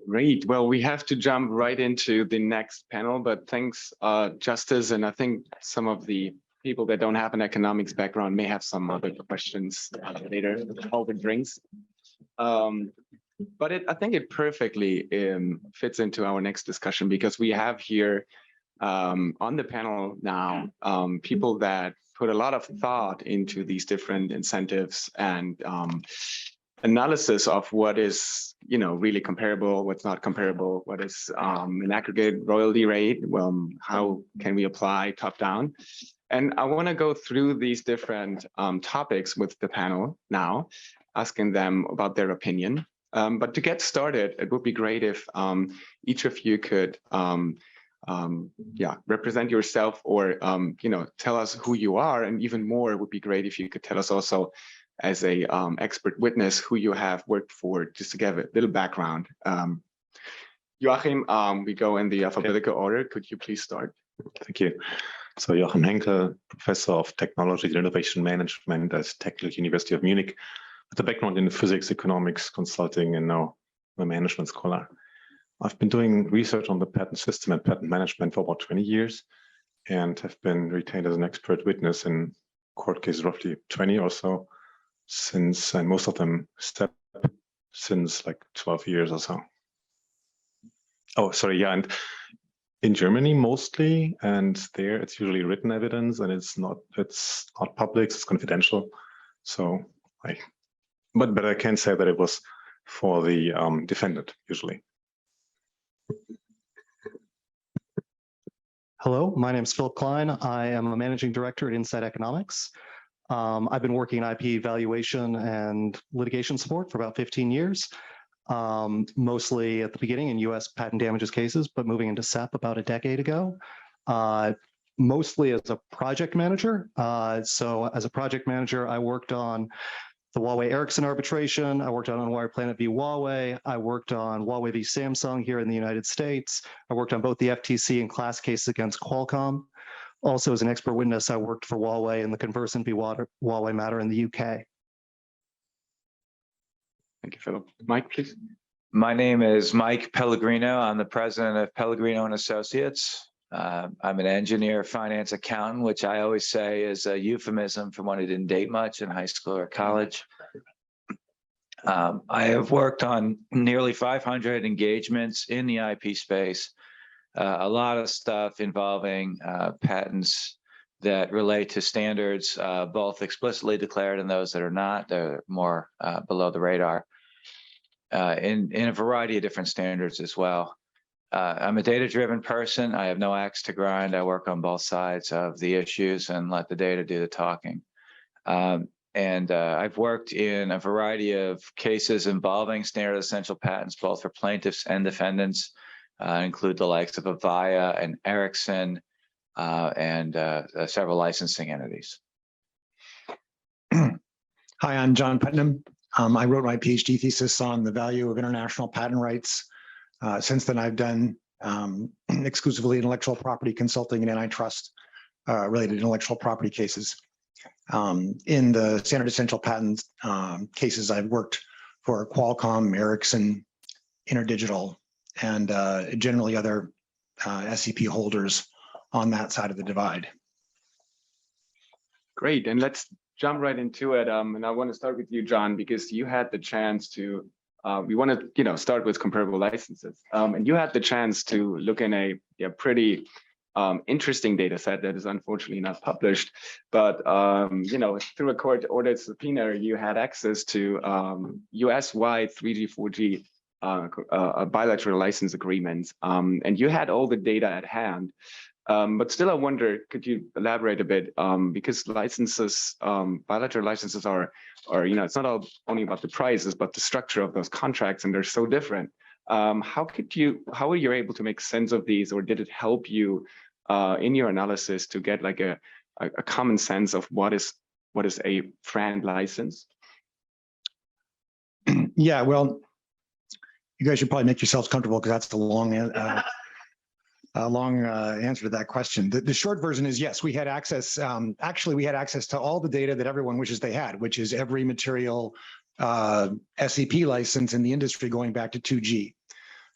Great. Well, we have to jump right into the next panel, but thanks, Justice. And I think some of the people that don't have an economics background may have some other questions later over drinks. But I think it perfectly fits into our next discussion, because we have here on the panel now people that put a lot of thought into these different incentives and analysis of what is, really comparable, what's not comparable, what is an aggregate royalty rate, how can we apply top down. And I want to go through these different topics with the panel now, asking them about their opinion. But to get started, it would be great if each of you could represent yourself, or tell us who you are, and even more, it would be great if you could tell us also as a expert witness who you have worked for, just to give a little background. Joachim, we go in the alphabetical order. Could you please start? Thank you. So Joachim Henkel, Professor of Technology and Innovation Management at Technical University of Munich, with a background in physics, economics, consulting, and now I'm a management scholar. I've been doing research on the patent system and patent management for about 20 years, and have been retained as an expert witness in court cases roughly 20 or so since, and most of them SEP since like 12 years or so. Oh, sorry, yeah, and in Germany mostly, and there it's usually written evidence, and it's not public, it's confidential. So but I can say that it was for the defendant usually. Hello, my name is Kline. I am a managing director at Insight Economics. I've been working in IP valuation and litigation support for about 15 years, mostly at the beginning in US patent damages cases, but moving into SEP about a decade ago, mostly as a project manager. So as a project manager, I worked on the Huawei Ericsson arbitration. I worked on Unwired Planet v. Huawei. I worked on Huawei v. Samsung here in the United States. I worked on both the FTC and class cases against Qualcomm. Also, as an expert witness, I worked for Huawei in the Conversant v. Huawei matter in the UK. Thank you, Philip. Mike, please. My name is Mike Pellegrino. I'm the president of Pellegrino and Associates. I'm an engineer, finance accountant, which I always say is a euphemism for one who didn't date much in high school or college. I have worked on nearly 500 engagements in the IP space, a lot of stuff involving patents that relate to standards, both explicitly declared and those that are not. They're more below the radar, in a variety of different standards as well. I'm a data-driven person. I have no axe to grind. I work on both sides of the issues and let the data do the talking. I've worked in a variety of cases involving standard essential patents, both for plaintiffs and defendants, include the likes of Avaya and Ericsson, and several licensing entities. Hi, I'm John Putnam. I wrote my PhD thesis on the value of international patent rights. Since then, I've done exclusively intellectual property consulting and antitrust related intellectual property cases. In the standard essential patent cases, I've worked for Qualcomm, Ericsson, InterDigital, and generally other SEP holders on that side of the divide. Great, and let's jump right into it. And I want to start with you, John, because you had the chance to. We want to, start with comparable licenses, and you had the chance to look in a pretty interesting data set that is unfortunately not published. But through a court-ordered subpoena, you had access to US-wide 3G, 4G bilateral license agreements, and you had all the data at hand. But still, I wonder, could you elaborate a bit? Because licenses, bilateral licenses are, it's not only about the prices, but the structure of those contracts, and they're so different. How were you able to make sense of these, or did it help you in your analysis to get like a common sense of what is a FRAND license? Yeah, well, you guys should probably make yourselves comfortable, because that's the long answer to that question. The short version is yes, we had access. Actually, we had access to all the data that everyone wishes they had, which is every material SEP license in the industry going back to 2G.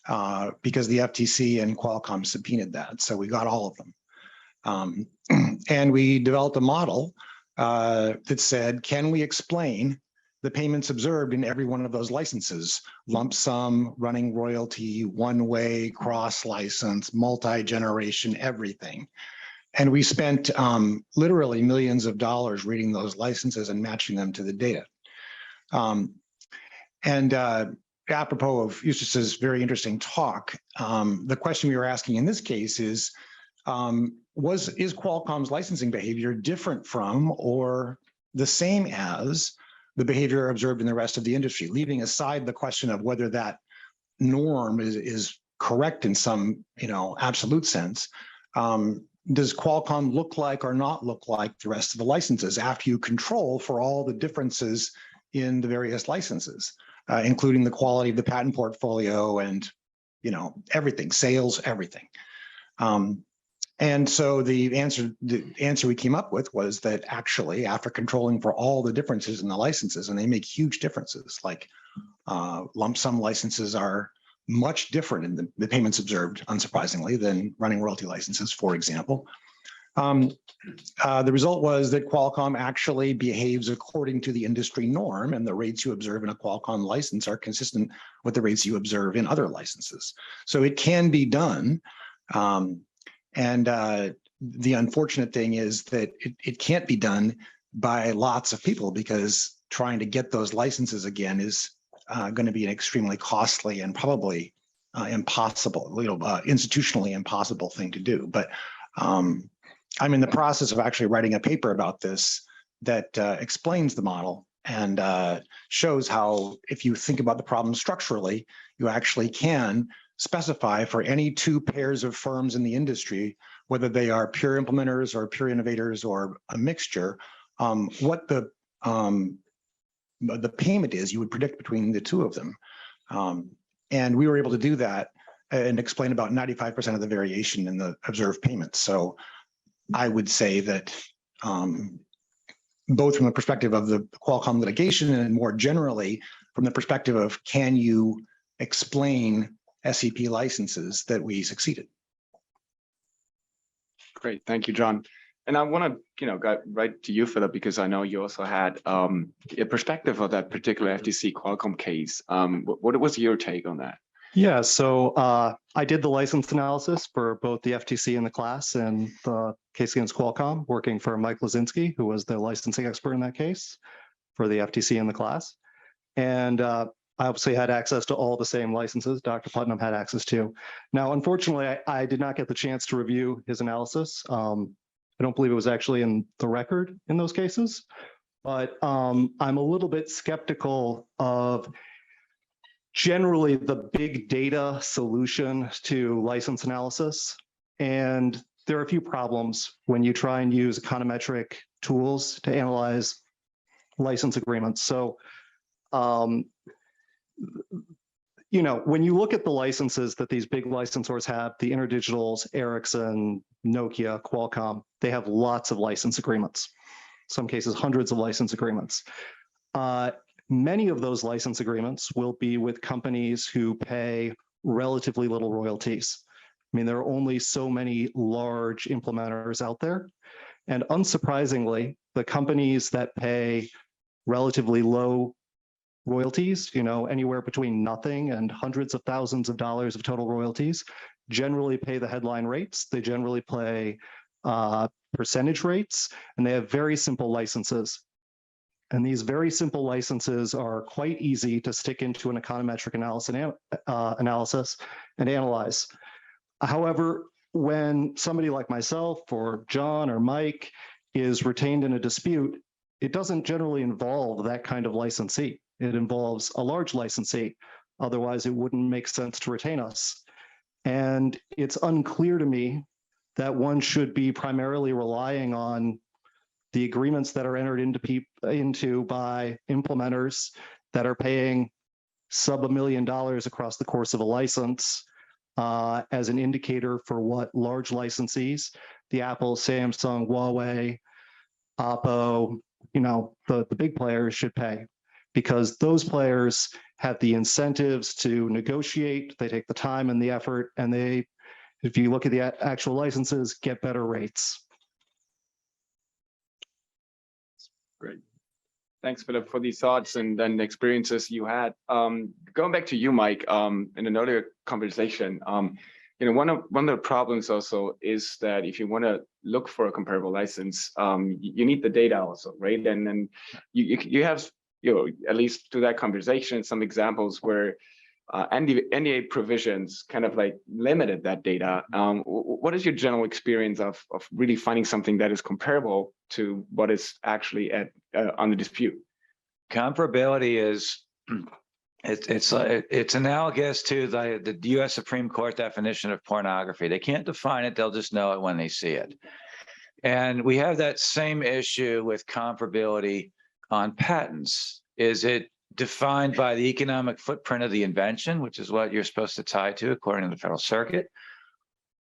because the FTC and Qualcomm subpoenaed that. So we got all of them. And we developed a model that said, can we explain the payments observed in every one of those licenses? Lump sum, running royalty, one-way, cross-license, multi-generation, everything. And we spent literally millions of dollars reading those licenses and matching them to the data. Apropos of Eustace's very interesting talk, the question we were asking in this case is Qualcomm's licensing behavior different from or the same as the behavior observed in the rest of the industry, leaving aside the question of whether that norm is correct in some absolute sense. Does Qualcomm look like or not look like the rest of the licenses after you control for all the differences in the various licenses, including the quality of the patent portfolio and everything, sales, everything. And so the answer we came up with was that actually, after controlling for all the differences in the licenses, and they make huge differences, like lump sum licenses are much different in the payments observed, unsurprisingly, than running royalty licenses, for example. The result was that Qualcomm actually behaves according to the industry norm, and the rates you observe in a Qualcomm license are consistent with the rates you observe in other licenses. So it can be done. The unfortunate thing is that it can't be done by lots of people, because trying to get those licenses again is going to be an extremely costly and probably impossible, institutionally impossible thing to do. But I'm in the process of actually writing a paper about this that explains the model and shows how, if you think about the problem structurally, you actually can specify for any two pairs of firms in the industry, whether they are pure implementers or pure innovators or a mixture, what the payment is you would predict between the two of them. And we were able to do that and explain about 95% of the variation in the observed payments. So I would say that both from the perspective of the Qualcomm litigation and more generally from the perspective of can you explain SEP licenses, that we succeeded. Great, thank you, John. And I want to, go right to you, Philip, because I know you also had a perspective of that particular FTC Qualcomm case. What was your take on that? Yeah, so I did the license analysis for both the FTC and the class and the case against Qualcomm, working for Mike Lazinski, who was the licensing expert in that case for the FTC and the class. And I obviously had access to all the same licenses Dr. Putnam had access to. Now, unfortunately, I did not get the chance to review his analysis. I don't believe it was actually in the record in those cases, but I'm a little bit skeptical of generally the big data solution to license analysis. And there are a few problems when you try and use econometric tools to analyze license agreements. So, when you look at the licenses that these big licensors have, the InterDigitals, Ericsson, Nokia, Qualcomm, they have lots of license agreements, some cases hundreds of license agreements. Many of those license agreements will be with companies who pay relatively little royalties. I mean, there are only so many large implementers out there. And unsurprisingly, the companies that pay relatively low royalties, anywhere between nothing and hundreds of thousands of dollars of total royalties, generally pay the headline rates. They generally pay percentage rates, and they have very simple licenses. And these very simple licenses are quite easy to stick into an econometric analysis and analyze. However, when somebody like myself or John or Mike is retained in a dispute, it doesn't generally involve that kind of licensee. It involves a large licensee. Otherwise, it wouldn't make sense to retain us. And it's unclear to me that one should be primarily relying on the agreements that are entered into by implementers that are paying sub $1 million across the course of a license as an indicator for what large licensees, the Apple, Samsung, Huawei, Oppo, the big players should pay. because those players have the incentives to negotiate, they take the time and the effort, and they, if you look at the actual licenses, get better rates. Great. Thanks, Philip, for these thoughts and then the experiences you had. Going back to you, Mike, in another conversation, one of the problems also is that if you want to look for a comparable license, you need the data also, right? And then you have, at least to that conversation, some examples where NDA provisions kind of like limited that data. What is your general experience of really finding something that is comparable to what is actually under dispute? Comparability is it's analogous to the U.S. Supreme Court definition of pornography. They can't define it; they'll just know it when they see it. And we have that same issue with comparability on patents. Is it defined by the economic footprint of the invention, which is what you're supposed to tie to according to the Federal Circuit?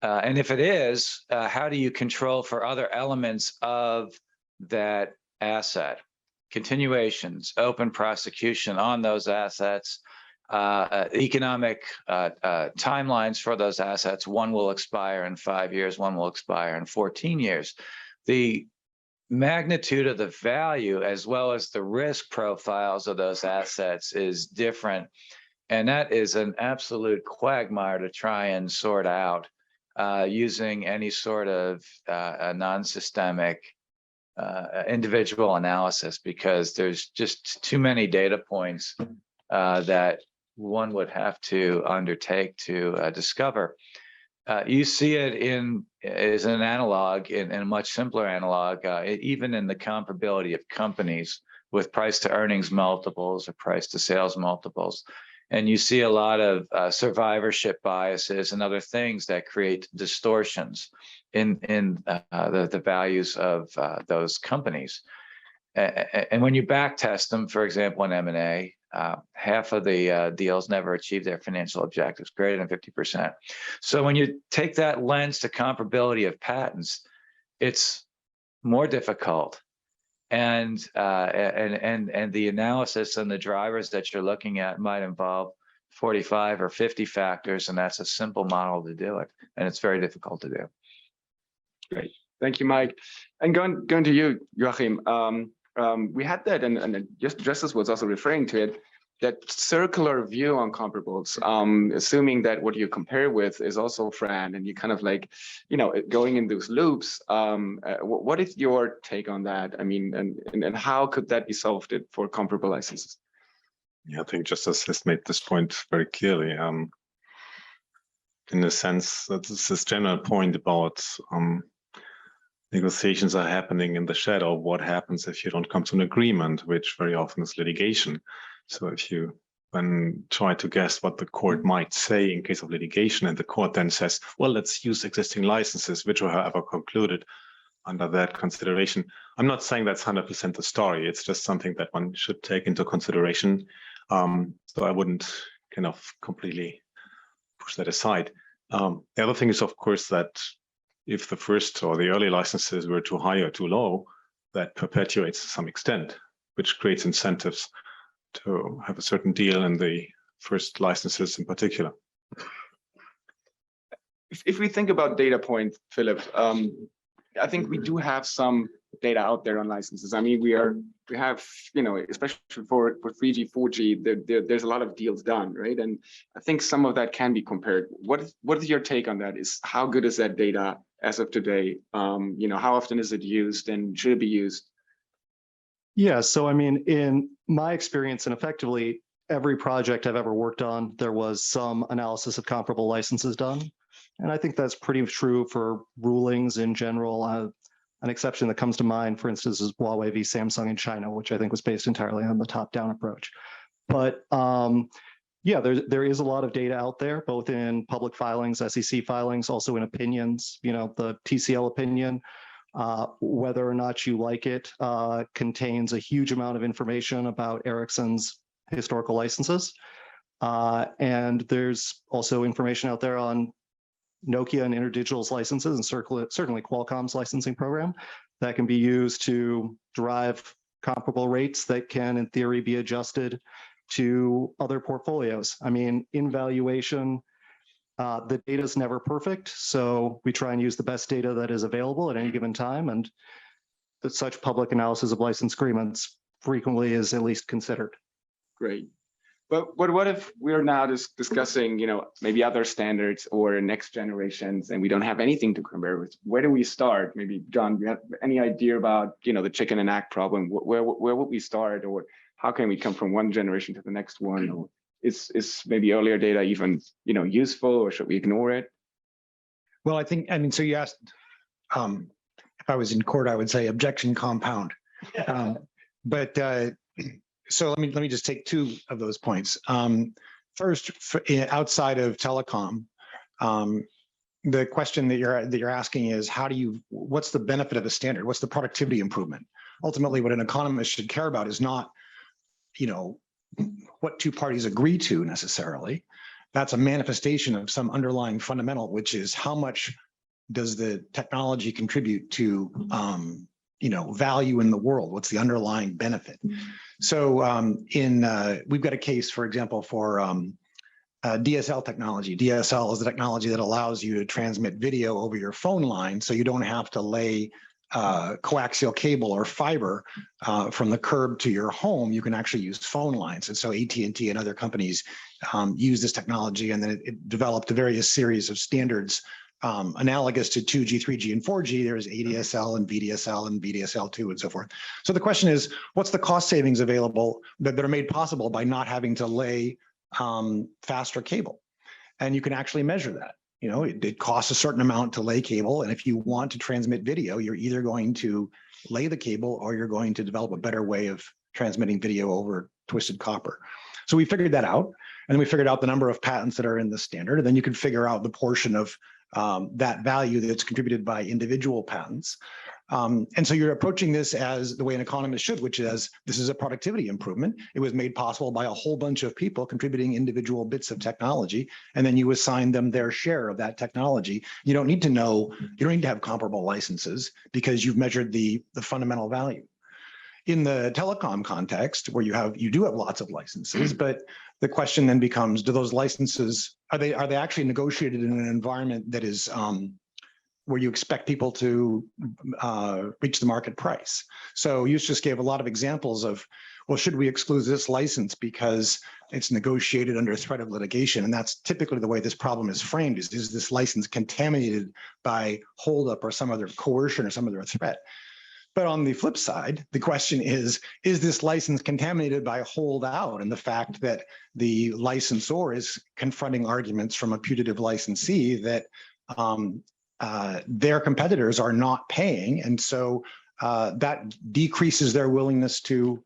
And if it is, how do you control for other elements of that asset? Continuations, open prosecution on those assets, economic timelines for those assets. One will expire in 5 years, one will expire in 14 years. The magnitude of the value as well as the risk profiles of those assets is different. And that is an absolute quagmire to try and sort out using any sort of a non-systemic individual analysis, because there's just too many data points that one would have to undertake to discover. You see it as an analog, in a much simpler analog, even in the comparability of companies with price to earnings multiples or price to sales multiples. And you see a lot of survivorship biases and other things that create distortions in the values of those companies. And when you back test them, for example, in M&A, half of the deals never achieve their financial objectives, greater than 50%. So when you take that lens to comparability of patents, it's more difficult. And the analysis and the drivers that you're looking at might involve 45 or 50 factors, and that's a simple model to do it. And it's very difficult to do. Great. Thank you, Mike. And going to you, Joachim. We had that, and Justice was also referring to it, that circular view on comparables, assuming that what you compare with is also FRAND, and you kind of like, going in those loops. What is your take on that? I mean, and how could that be solved for comparable licenses? Yeah, I think Justice has made this point very clearly. In the sense that this general point about negotiations are happening in the shadow of what happens if you don't come to an agreement, which very often is litigation. So if you then try to guess what the court might say in case of litigation, and the court then says, well, let's use existing licenses, which are however concluded under that consideration. I'm not saying that's 100% the story. It's just something that one should take into consideration. So I wouldn't kind of completely push that aside. The other thing is, of course, that if the first or the early licenses were too high or too low, that perpetuates to some extent, which creates incentives to have a certain deal in the first licenses in particular. If we think about data points, Philip, I think we do have some data out there on licenses. I mean, we have, especially for 3G, 4G, there's a lot of deals done, right? And I think some of that can be compared. What is your take on that? How good is that data as of today? How often is it used, and should it be used? Yeah, so I mean, in my experience, and effectively every project I've ever worked on, there was some analysis of comparable licenses done. And I think that's pretty true for rulings in general. An exception that comes to mind, for instance, is Huawei v. Samsung in China, which I think was based entirely on the top-down approach. But yeah, there is a lot of data out there, both in public filings, SEC filings, also in opinions. The TCL opinion, whether or not you like it, contains a huge amount of information about Ericsson's historical licenses. And there's also information out there on Nokia and InterDigital's licenses, and certainly Qualcomm's licensing program that can be used to derive comparable rates that can, in theory, be adjusted to other portfolios. I mean, in valuation, the data is never perfect, so we try and use the best data that is available at any given time, and such public analysis of license agreements frequently is at least considered. Great. But what if we're now just discussing, maybe other standards or next generations, and we don't have anything to compare with? Where do we start? Maybe, John, do you have any idea about, the chicken and egg problem? Where would we start, or how can we come from one generation to the next one? Or is maybe earlier data even, useful, or should we ignore it? Well, so you asked, if I was in court, I would say objection compound. So let me just take two of those points. First, outside of telecom, the question that you're asking is what's the benefit of a standard? What's the productivity improvement? Ultimately, what an economist should care about is not, what two parties agree to necessarily. That's a manifestation of some underlying fundamental, which is how much does the technology contribute to value in the world? What's the underlying benefit? So we've got a case, for example, for DSL technology. DSL is the technology that allows you to transmit video over your phone line, so you don't have to lay coaxial cable or fiber from the curb to your home. You can actually use phone lines. And so AT&T and other companies use this technology, and then it developed a various series of standards analogous to 2G, 3G, and 4G. There's ADSL and VDSL2 and so forth. So the question is, what's the cost savings available that are made possible by not having to lay faster cable? And you can actually measure that. It costs a certain amount to lay cable. And if you want to transmit video, you're either going to lay the cable or you're going to develop a better way of transmitting video over twisted copper. So we figured that out. And then we figured out the number of patents that are in the standard. And then you can figure out the portion of that value that's contributed by individual patents. And so you're approaching this as the way an economist should, which is this is a productivity improvement. It was made possible by a whole bunch of people contributing individual bits of technology, and then you assign them their share of that technology. You don't need to have comparable licenses because you've measured the fundamental value. In the telecom context, where you do have lots of licenses, but the question then becomes, do those licenses, are they actually negotiated in an environment that is where you expect people to reach the market price? So you just gave a lot of examples of, well, should we exclude this license because it's negotiated under threat of litigation? And that's typically the way this problem is framed, is this license contaminated by holdup or some other coercion or some other threat? But on the flip side, the question is this license contaminated by holdout and the fact that the licensor is confronting arguments from a putative licensee that their competitors are not paying, and so that decreases their willingness to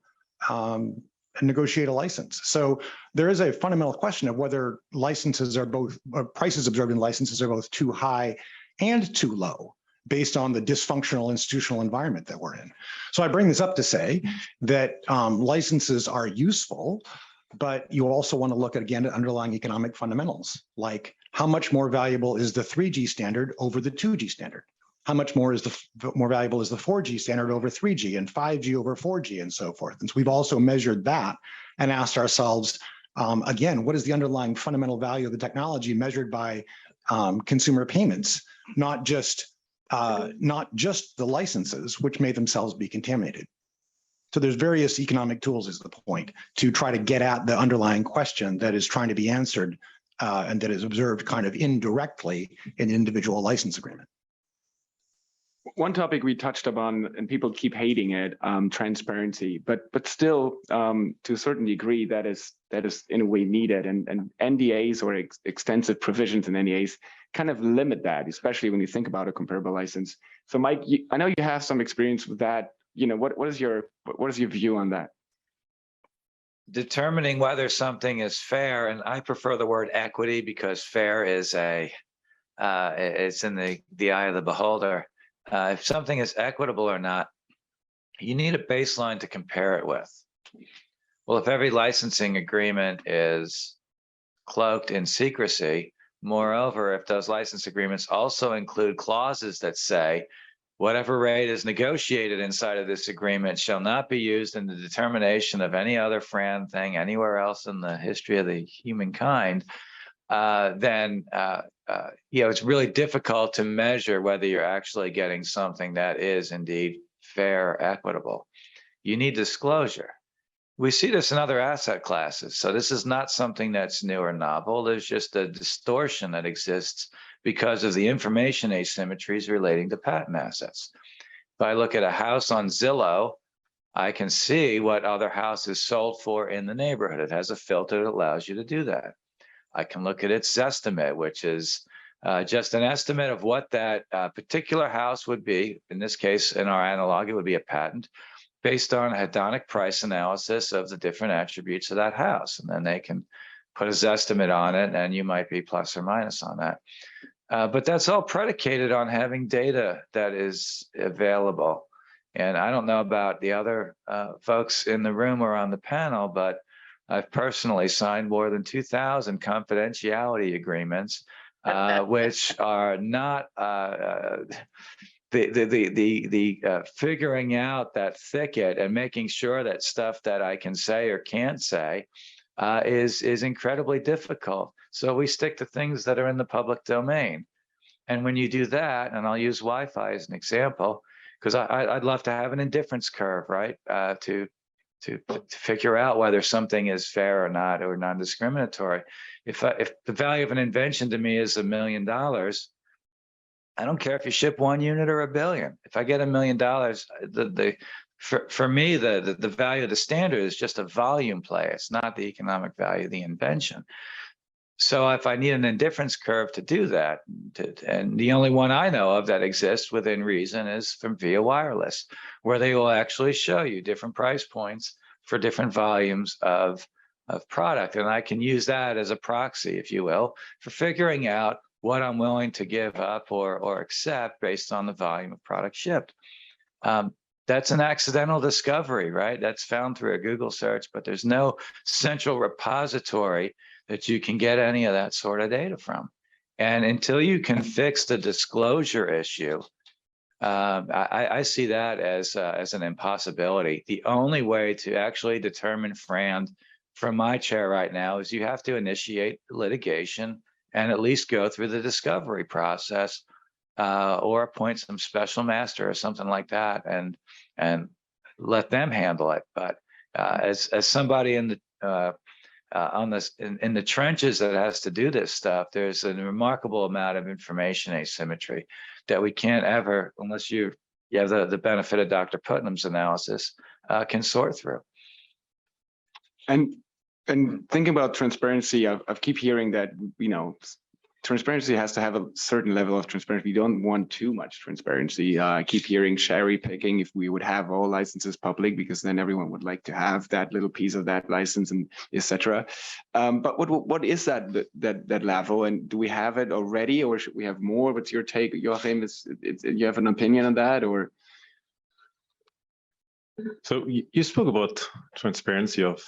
negotiate a license. So there is a fundamental question of whether licenses are both, prices observed in licenses are both too high and too low, based on the dysfunctional institutional environment that we're in. So I bring this up to say that licenses are useful, but you also want to look at, again, at underlying economic fundamentals, like how much more valuable is the 3G standard over the 2G standard? How much more valuable is the 4G standard over 3G and 5G over 4G and so forth? And so we've also measured that and asked ourselves, again, what is the underlying fundamental value of the technology measured by consumer payments, not just the licenses, which may themselves be contaminated. So there's various economic tools, is the point, to try to get at the underlying question that is trying to be answered and that is observed kind of indirectly in the individual license agreement. One topic we touched upon, and people keep hating it, transparency, but still, to a certain degree, that is in a way needed, and NDAs or extensive provisions in NDAs kind of limit that, especially when you think about a comparable license. So, Mike, I know you have some experience with that. What is your view on that? Determining whether something is fair, and I prefer the word equity because fair is it's in the eye of the beholder. If something is equitable or not, you need a baseline to compare it with. Well, if every licensing agreement is cloaked in secrecy, moreover, if those license agreements also include clauses that say Whatever rate is negotiated inside of this agreement shall not be used in the determination of any other FRAND thing anywhere else in the history of the humankind, then it's really difficult to measure whether you're actually getting something that is indeed fair, equitable. You need disclosure. We see this in other asset classes. So this is not something that's new or novel. There's just a distortion that exists because of the information asymmetries relating to patent assets. If I look at a house on Zillow, I can see what other houses sold for in the neighborhood. It has a filter that allows you to do that. I can look at its estimate, which is just an estimate of what that particular house would be. In this case, in our analog, it would be a patent, based on a hedonic price analysis of the different attributes of that house. And then they can put a Zestimate on it, and you might be plus or minus on that. But that's all predicated on having data that is available. And I don't know about the other folks in the room or on the panel, but I've personally signed more than 2,000 confidentiality agreements, which are not the figuring out that thicket and making sure that stuff that I can say or can't say is incredibly difficult. So we stick to things that are in the public domain. And when you do that, and I'll use Wi-Fi as an example, because I'd love to have an indifference curve, right? To figure out whether something is fair or not, or non-discriminatory. If the value of an invention to me is $1 million, I don't care if you ship 1 unit or 1 billion. If I get $1 million, for me, the value of the standard is just a volume play. It's not the economic value of the invention. So if I need an indifference curve to do that, and the only one I know of that exists within reason is from via wireless, where they will actually show you different price points for different volumes of product. And I can use that as a proxy, if you will, for figuring out what I'm willing to give up or accept based on the volume of product shipped. That's an accidental discovery, right? That's found through a Google search, but there's no central repository that you can get any of that sort of data from. And until you can fix the disclosure issue, I see that as an impossibility. The only way to actually determine FRAND from my chair right now is you have to initiate litigation and at least go through the discovery process, or appoint some special master or something like that, and let them handle it. But as somebody in the in the trenches that has to do this stuff, there's a remarkable amount of information asymmetry that we can't ever, unless you have the benefit of Dr. Putnam's analysis, can sort through. And thinking about transparency, I keep hearing that, transparency has to have a certain level of transparency. We don't want too much transparency. I keep hearing cherry picking if we would have all licenses public, because then everyone would like to have that little piece of that license and etc. But what is that level, and do we have it already, or should we have more? What's your take, Joachim? You have an opinion on that, or? So you spoke about transparency of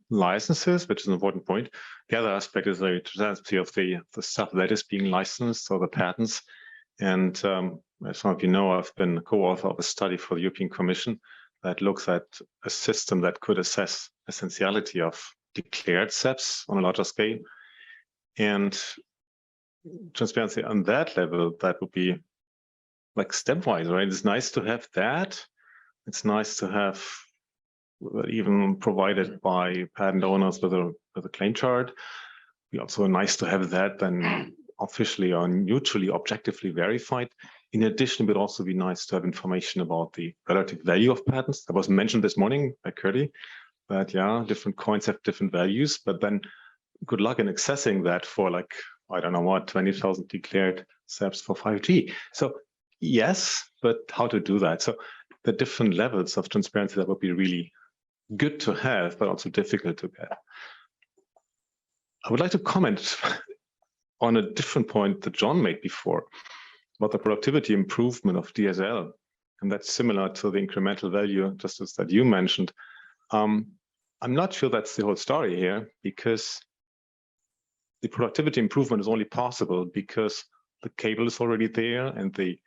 licenses, which is an important point. The other aspect is the transparency of the stuff that is being licensed, so the patents. And as some of you know, I've been co-author of a study for the European Commission that looks at a system that could assess essentiality of declared SEPs on a larger scale. And transparency on that level, that would be like stepwise, right? It's nice to have that. It's nice to have even provided by patent owners with a claim chart. We also nice to have that then officially or mutually objectively verified. In addition, it would also be nice to have information about the relative value of patents. That was mentioned this morning by Curdy, that yeah, different coins have different values, but then good luck in accessing that for like, I don't know what, 20,000 declared SEPs for 5G. So yes, but how to do that? So the different levels of transparency, that would be really good to have, but also difficult to get. I would like to comment on a different point that John made before about the productivity improvement of DSL, and that's similar to the incremental value justice that you mentioned. I'm not sure that's the whole story here, because the productivity improvement is only possible because the cable is already there and the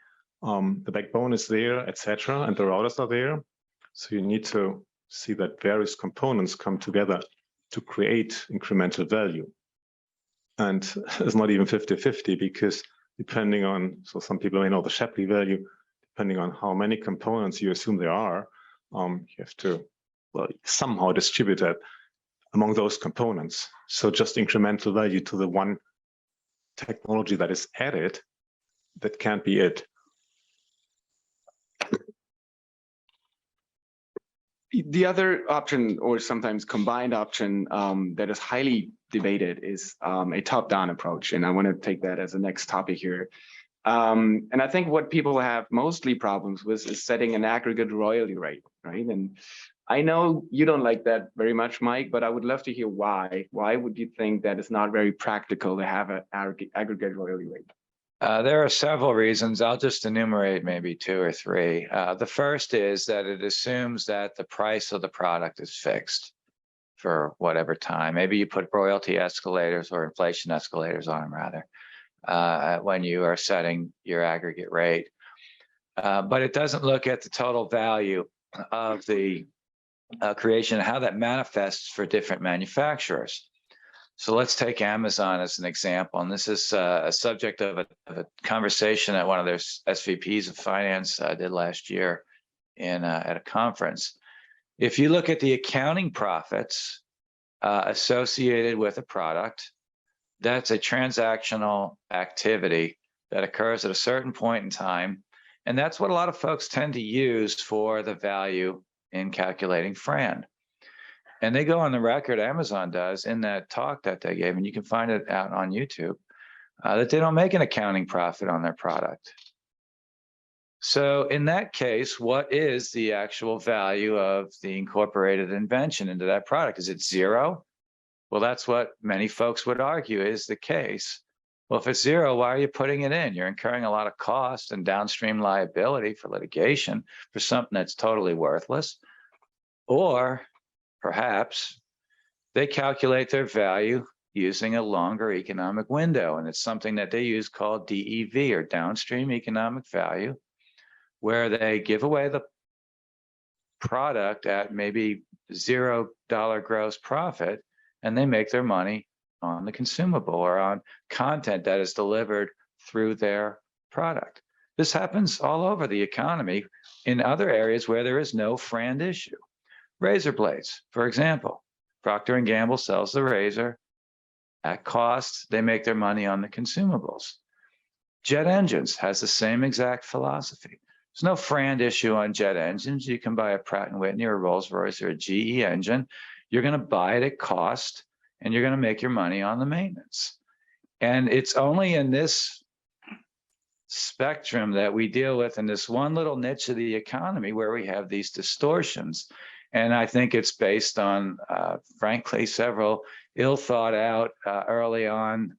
The backbone is there, etc., and the routers are there. So you need to see that various components come together to create incremental value. And it's not even 50-50 because depending on, so some people may know the Shapley value, depending on how many components you assume there are, you have to, well, somehow distribute that among those components. So just incremental value to the one technology that is added, that can't be it. The other option, or sometimes combined option, that is highly debated is a top-down approach. And I want to take that as the next topic here. And I think what people have mostly problems with is setting an aggregate royalty rate, right? And I know you don't like that very much, Mike, but I would love to hear why. Why would you think that it's not very practical to have an aggregate royalty rate? There are several reasons. I'll just enumerate maybe 2 or 3. The first is that it assumes that the price of the product is fixed for whatever time. Maybe you put royalty escalators or inflation escalators on them, rather, when you are setting your aggregate rate. But it doesn't look at the total value of the creation and how that manifests for different manufacturers. So let's take Amazon as an example. And this is a subject of a conversation that one of their SVPs of finance did last year at a conference. If you look at the accounting profits associated with a product, that's a transactional activity that occurs at a certain point in time. And that's what a lot of folks tend to use for the value in calculating FRAND. And they go on the record, Amazon does, in that talk that they gave, and you can find it out on YouTube, that they don't make an accounting profit on their product. So in that case, what is the actual value of the incorporated invention into that product? Is it 0? Well, that's what many folks would argue is the case. Well, if it's 0, why are you putting it in? You're incurring a lot of cost and downstream liability for litigation for something that's totally worthless. Or perhaps they calculate their value using a longer economic window, and it's something that they use called DEV, or downstream economic value, where they give away the product at maybe $0 gross profit, and they make their money on the consumable or on content that is delivered through their product. This happens all over the economy in other areas where there is no FRAND issue. Razor blades, for example. Procter & Gamble sells the razor at cost. They make their money on the consumables. Jet engines has the same exact philosophy. There's no FRAND issue on jet engines. You can buy a Pratt & Whitney or a Rolls-Royce or a GE engine. You're going to buy it at cost, and you're going to make your money on the maintenance. And it's only in this spectrum that we deal with in this one little niche of the economy where we have these distortions. And I think it's based on, frankly, several ill thought out early on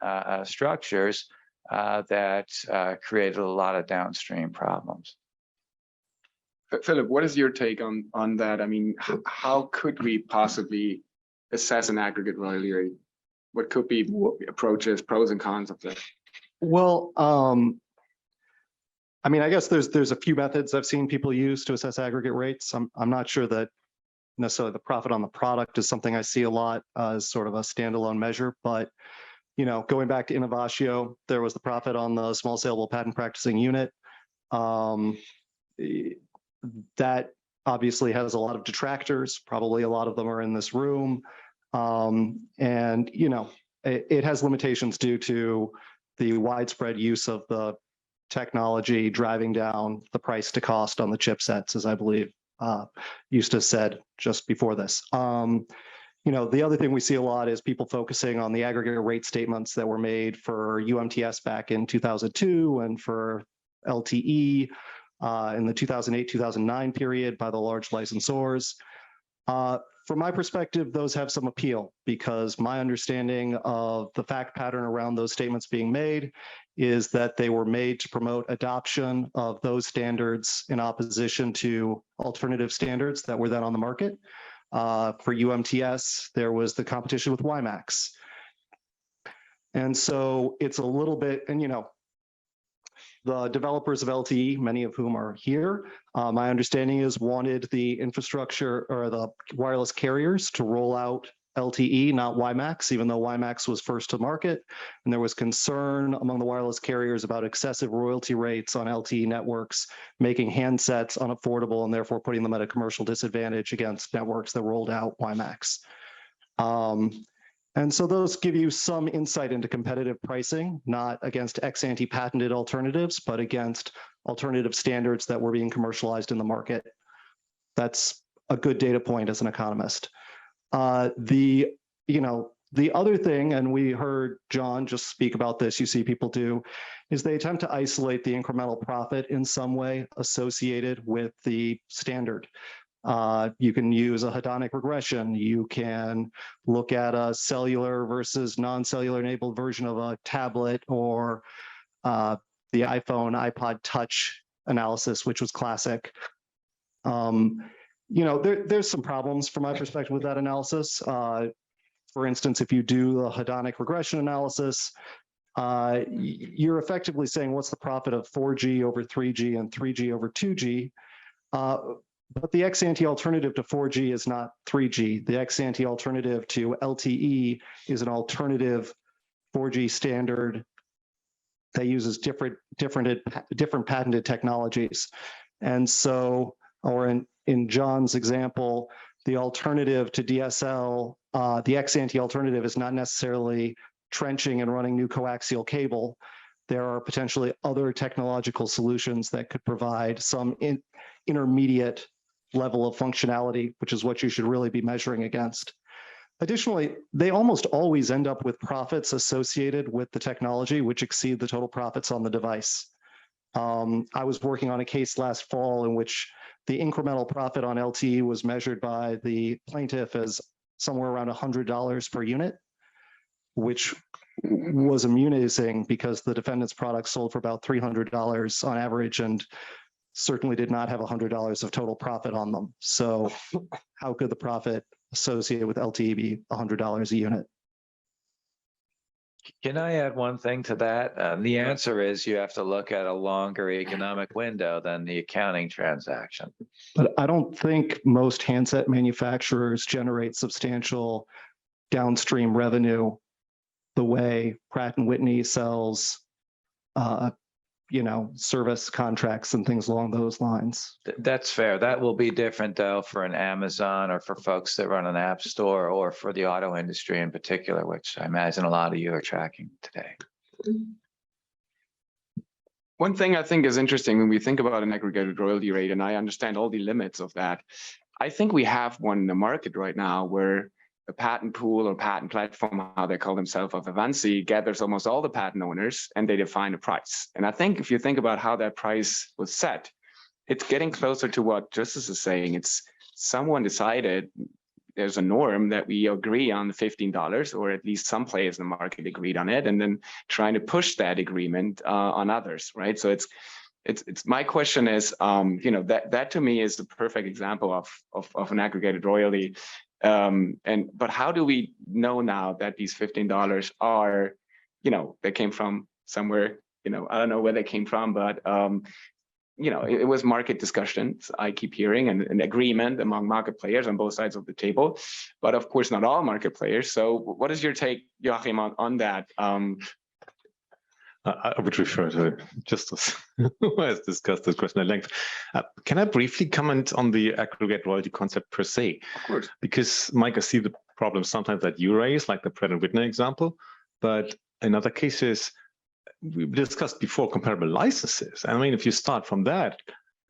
structures that created a lot of downstream problems. Philip, what is your take on that? I mean, how could we possibly assess an aggregate royalty rate? What could be approaches, pros and cons of that? Well, I mean, I guess there's a few methods I've seen people use to assess aggregate rates. I'm not sure that necessarily the profit on the product is something I see a lot as sort of a standalone measure, but going back to Innovatio, there was the profit on the small saleable patent practicing unit. That obviously has a lot of detractors. Probably a lot of them are in this room. And, it has limitations due to the widespread use of the technology driving down the price to cost on the chipsets, as I believe Eustace said just before this. The other thing we see a lot is people focusing on the aggregate rate statements that were made for UMTS back in 2002 and for LTE in the 2008-2009 period by the large licensors. From my perspective, those have some appeal because my understanding of the fact pattern around those statements being made is that they were made to promote adoption of those standards in opposition to alternative standards that were then on the market. For UMTS, there was the competition with WiMAX. And so it's a little bit, and The developers of LTE, many of whom are here, my understanding is wanted the infrastructure or the wireless carriers to roll out LTE, not WiMAX, even though WiMAX was first to market. And there was concern among the wireless carriers about excessive royalty rates on LTE networks, making handsets unaffordable and therefore putting them at a commercial disadvantage against networks that rolled out WiMAX. And so those give you some insight into competitive pricing, not against ex-ante patented alternatives, but against alternative standards that were being commercialized in the market. That's a good data point as an economist. The other thing, and we heard John just speak about this, you see people do, is they attempt to isolate the incremental profit in some way associated with the standard. You can use a hedonic regression. You can look at a cellular versus non-cellular enabled version of a tablet, or the iPhone, iPod Touch analysis, which was classic. There's some problems from my perspective with that analysis. For instance, if you do a hedonic regression analysis, you're effectively saying what's the profit of 4G over 3G and 3G over 2G. But the ex-ante alternative to 4G is not 3G. The ex-ante alternative to LTE is an alternative 4G standard that uses different patented technologies. And so, or in John's example, the alternative to DSL, the ex-ante alternative is not necessarily trenching and running new coaxial cable. There are potentially other technological solutions that could provide some intermediate level of functionality, which is what you should really be measuring against. Additionally, they almost always end up with profits associated with the technology, which exceed the total profits on the device. I was working on a case last fall in which the incremental profit on LTE was measured by the plaintiff as somewhere around $100 per unit, which was amusing because the defendant's product sold for about $300 on average and certainly did not have $100 of total profit on them. So how could the profit associated with LTE be $100 a unit? Can I add one thing to that? The answer is you have to look at a longer economic window than the accounting transaction. But I don't think most handset manufacturers generate substantial downstream revenue the way Pratt & Whitney sells service contracts and things along those lines. That's fair. That will be different though for an Amazon or for folks that run an app store or for the auto industry in particular, which I imagine a lot of you are tracking today. One thing I think is interesting when we think about an aggregated royalty rate, and I understand all the limits of that, I think we have one in the market right now where a patent pool or patent platform, how they call themselves, of Avanci, gathers almost all the patent owners and they define a price. And I think if you think about how that price was set, it's getting closer to what Justice is saying. It's someone decided there's a norm that we agree on the $15, or at least some players in the market agreed on it, and then trying to push that agreement on others, right? So it's my question is, that to me is the perfect example of an aggregated royalty. But how do we know now that these $15 are, they came from somewhere, I don't know where they came from, but it was market discussions I keep hearing, and an agreement among market players on both sides of the table, but of course not all market players. So what is your take, Joachim, on that? I would refer to Justice, who has discussed this question at length. Can I briefly comment on the aggregate royalty concept per se? Of course. Because, Mike, I see the problem sometimes that you raise, like the Pratt & Whitney example, but in other cases, we discussed before comparable licenses. I mean, if you start from that,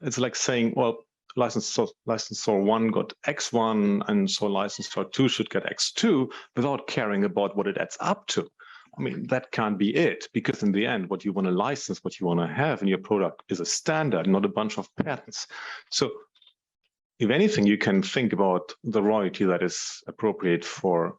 it's like saying, well, licensor 1 got X1, and so licensor 2 should get X2 without caring about what it adds up to. I mean, that can't be it, because in the end, what you want to license, what you want to have in your product is a standard, not a bunch of patents. So if anything, you can think about the royalty that is appropriate for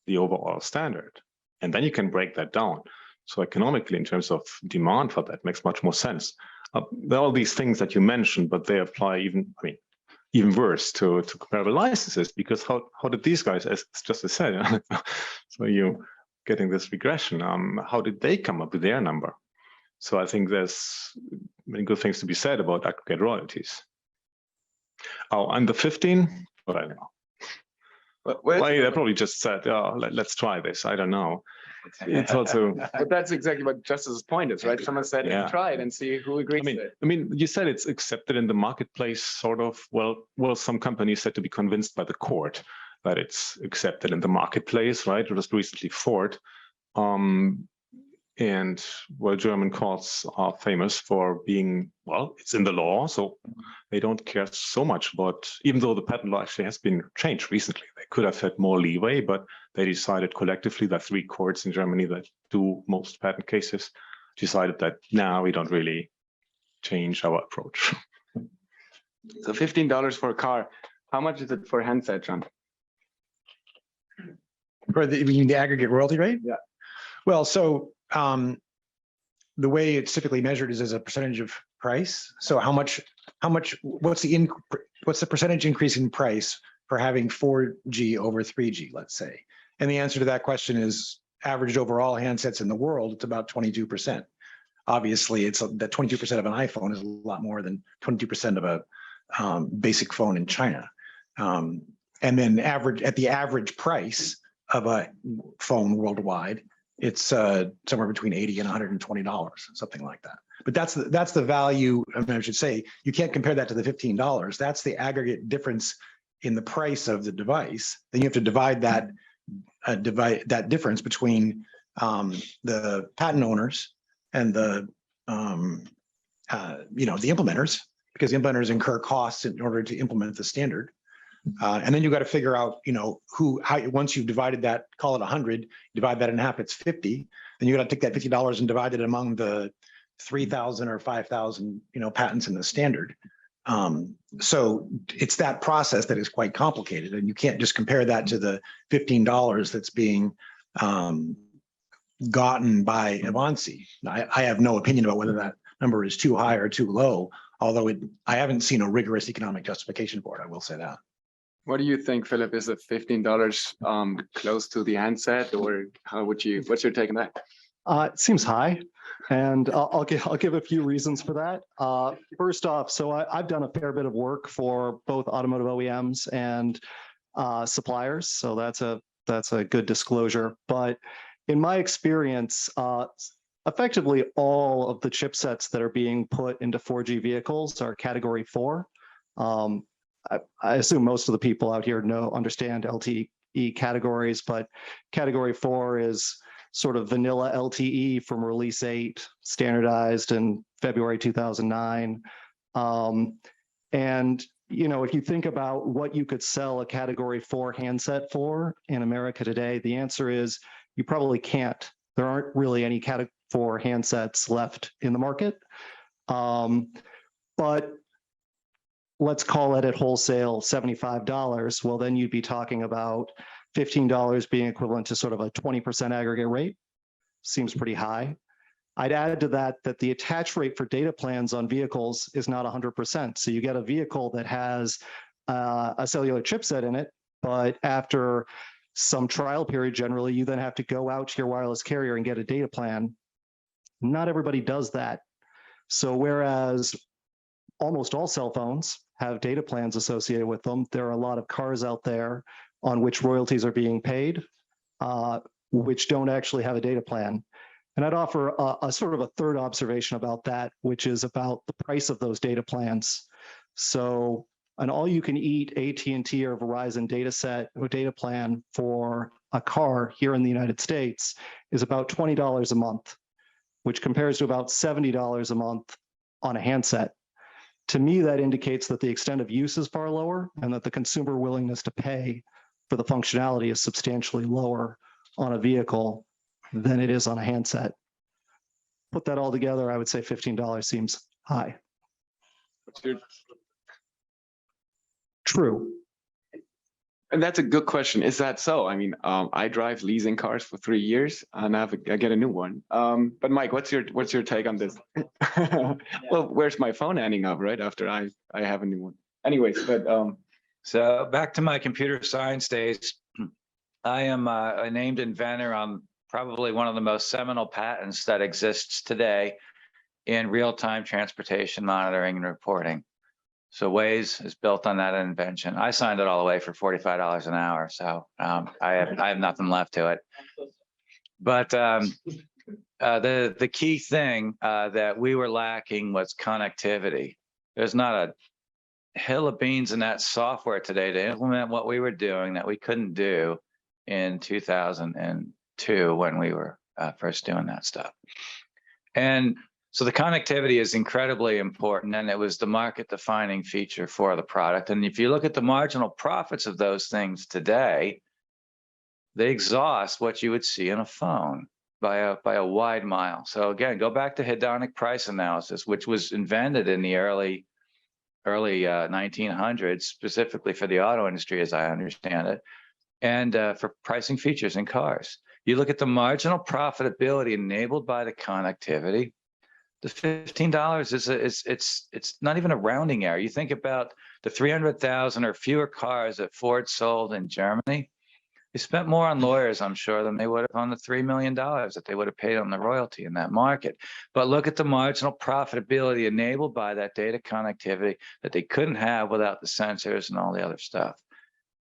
the overall standard. And then you can break that down. So economically, in terms of demand for that, makes much more sense. There are all these things that you mentioned, but they apply even worse to comparable licenses, because how did these guys, as Justice said, so you getting this regression, how did they come up with their number? So I think there's many good things to be said about aggregate royalties. Oh, and the 15, but I don't know. Well, they probably just said, oh, let's try this. I don't know. It's also. But that's exactly what Justice's point is, right? Someone said, Yeah. try it and see who agrees to it. I mean, you said it's accepted in the marketplace, sort of. Well, some companies said to be convinced by the court that it's accepted in the marketplace, right? It was recently Ford. And well, German courts are famous for being, well, it's in the law, so they don't care so much about, even though the patent law actually has been changed recently. They could have had more leeway, but they decided collectively, that 3 courts in Germany that do most patent cases decided that now we don't really change our approach. So $15 for a car. How much is it for a handset, John? For the, you mean the aggregate royalty rate? Yeah. Well, so the way it's typically measured is as a percentage of price. So what's the percentage increase in price for having 4G over 3G, let's say? And the answer to that question is averaged over all handsets in the world, it's about 22%. Obviously, it's that 22% of an iPhone is a lot more than 22% of a basic phone in China. And then at the average price of a phone worldwide, it's somewhere between $80 and $120, something like that. But that's the value. I mean, I should say you can't compare that to the $15. That's the aggregate difference in the price of the device. Then you have to divide that difference between the patent owners and the the implementers, because the implementers incur costs in order to implement the standard. And then you got to figure out, how once you've divided that, call it 100, divide that in half, it's 50. Then you got to take that $50 and divide it among the 3,000 or 5,000, patents in the standard. So it's that process that is quite complicated, and you can't just compare that to the $15 that's being gotten by Avanci. I have no opinion about whether that number is too high or too low, although I haven't seen a rigorous economic justification for it. I will say that. What do you think, Philip? Is it $15 close to the handset, or what's your take on that? It seems high, and I'll give a few reasons for that. First off, so I've done a fair bit of work for both automotive OEMs and suppliers, so that's a good disclosure. But in my experience, effectively all of the chipsets that are being put into 4G vehicles are Category 4. I assume most of the people out here understand LTE categories, but Category 4 is sort of vanilla LTE from Release 8, standardized in February 2009. And if you think about what you could sell a Category 4 handset for in America today, the answer is you probably can't. There aren't really any Category 4 handsets left in the market. But let's call it at wholesale $75. Well, then you'd be talking about $15 being equivalent to sort of a 20% aggregate rate. Seems pretty high. I'd add to that the attach rate for data plans on vehicles is not 100%. So you get a vehicle that has a cellular chipset in it, but after some trial period, generally, you then have to go out to your wireless carrier and get a data plan. Not everybody does that. So whereas almost all cell phones have data plans associated with them, there are a lot of cars out there on which royalties are being paid, which don't actually have a data plan. And I'd offer a sort of a third observation about that, which is about the price of those data plans. So an all-you-can-eat AT&T or Verizon data plan for a car here in the United States is about $20 a month, which compares to about $70 a month on a handset. To me, that indicates that the extent of use is far lower and that the consumer willingness to pay for the functionality is substantially lower on a vehicle than it is on a handset. Put that all together, I would say $15 seems high. True. And that's a good question. Is that so? I mean, I drive leasing cars for 3 years, and I get a new one. But Mike, what's your take on this? Well, where's my phone ending up right after I have a new one? Anyways, but so back to my computer science days. I am a named inventor on probably one of the most seminal patents that exists today. in real-time transportation monitoring and reporting. So Waze is built on that invention. I signed it all the way for $45 an hour, so I have nothing left to it. But the key thing that we were lacking was connectivity. There's not a hill of beans in that software today to implement what we were doing that we couldn't do in 2002 when we were first doing that stuff. And so the connectivity is incredibly important, and it was the market defining feature for the product. And if you look at the marginal profits of those things today, they exhaust what you would see in a phone by a wide mile. So again, go back to hedonic price analysis, which was invented in the early 1900s, specifically for the auto industry, as I understand it, and for pricing features in cars. You look at the marginal profitability enabled by the connectivity. The $15 it's not even a rounding error. You think about the 300,000 or fewer cars that Ford sold in Germany. They spent more on lawyers, I'm sure, than they would have on the $3 million that they would have paid on the royalty in that market. But look at the marginal profitability enabled by that data connectivity that they couldn't have without the sensors and all the other stuff.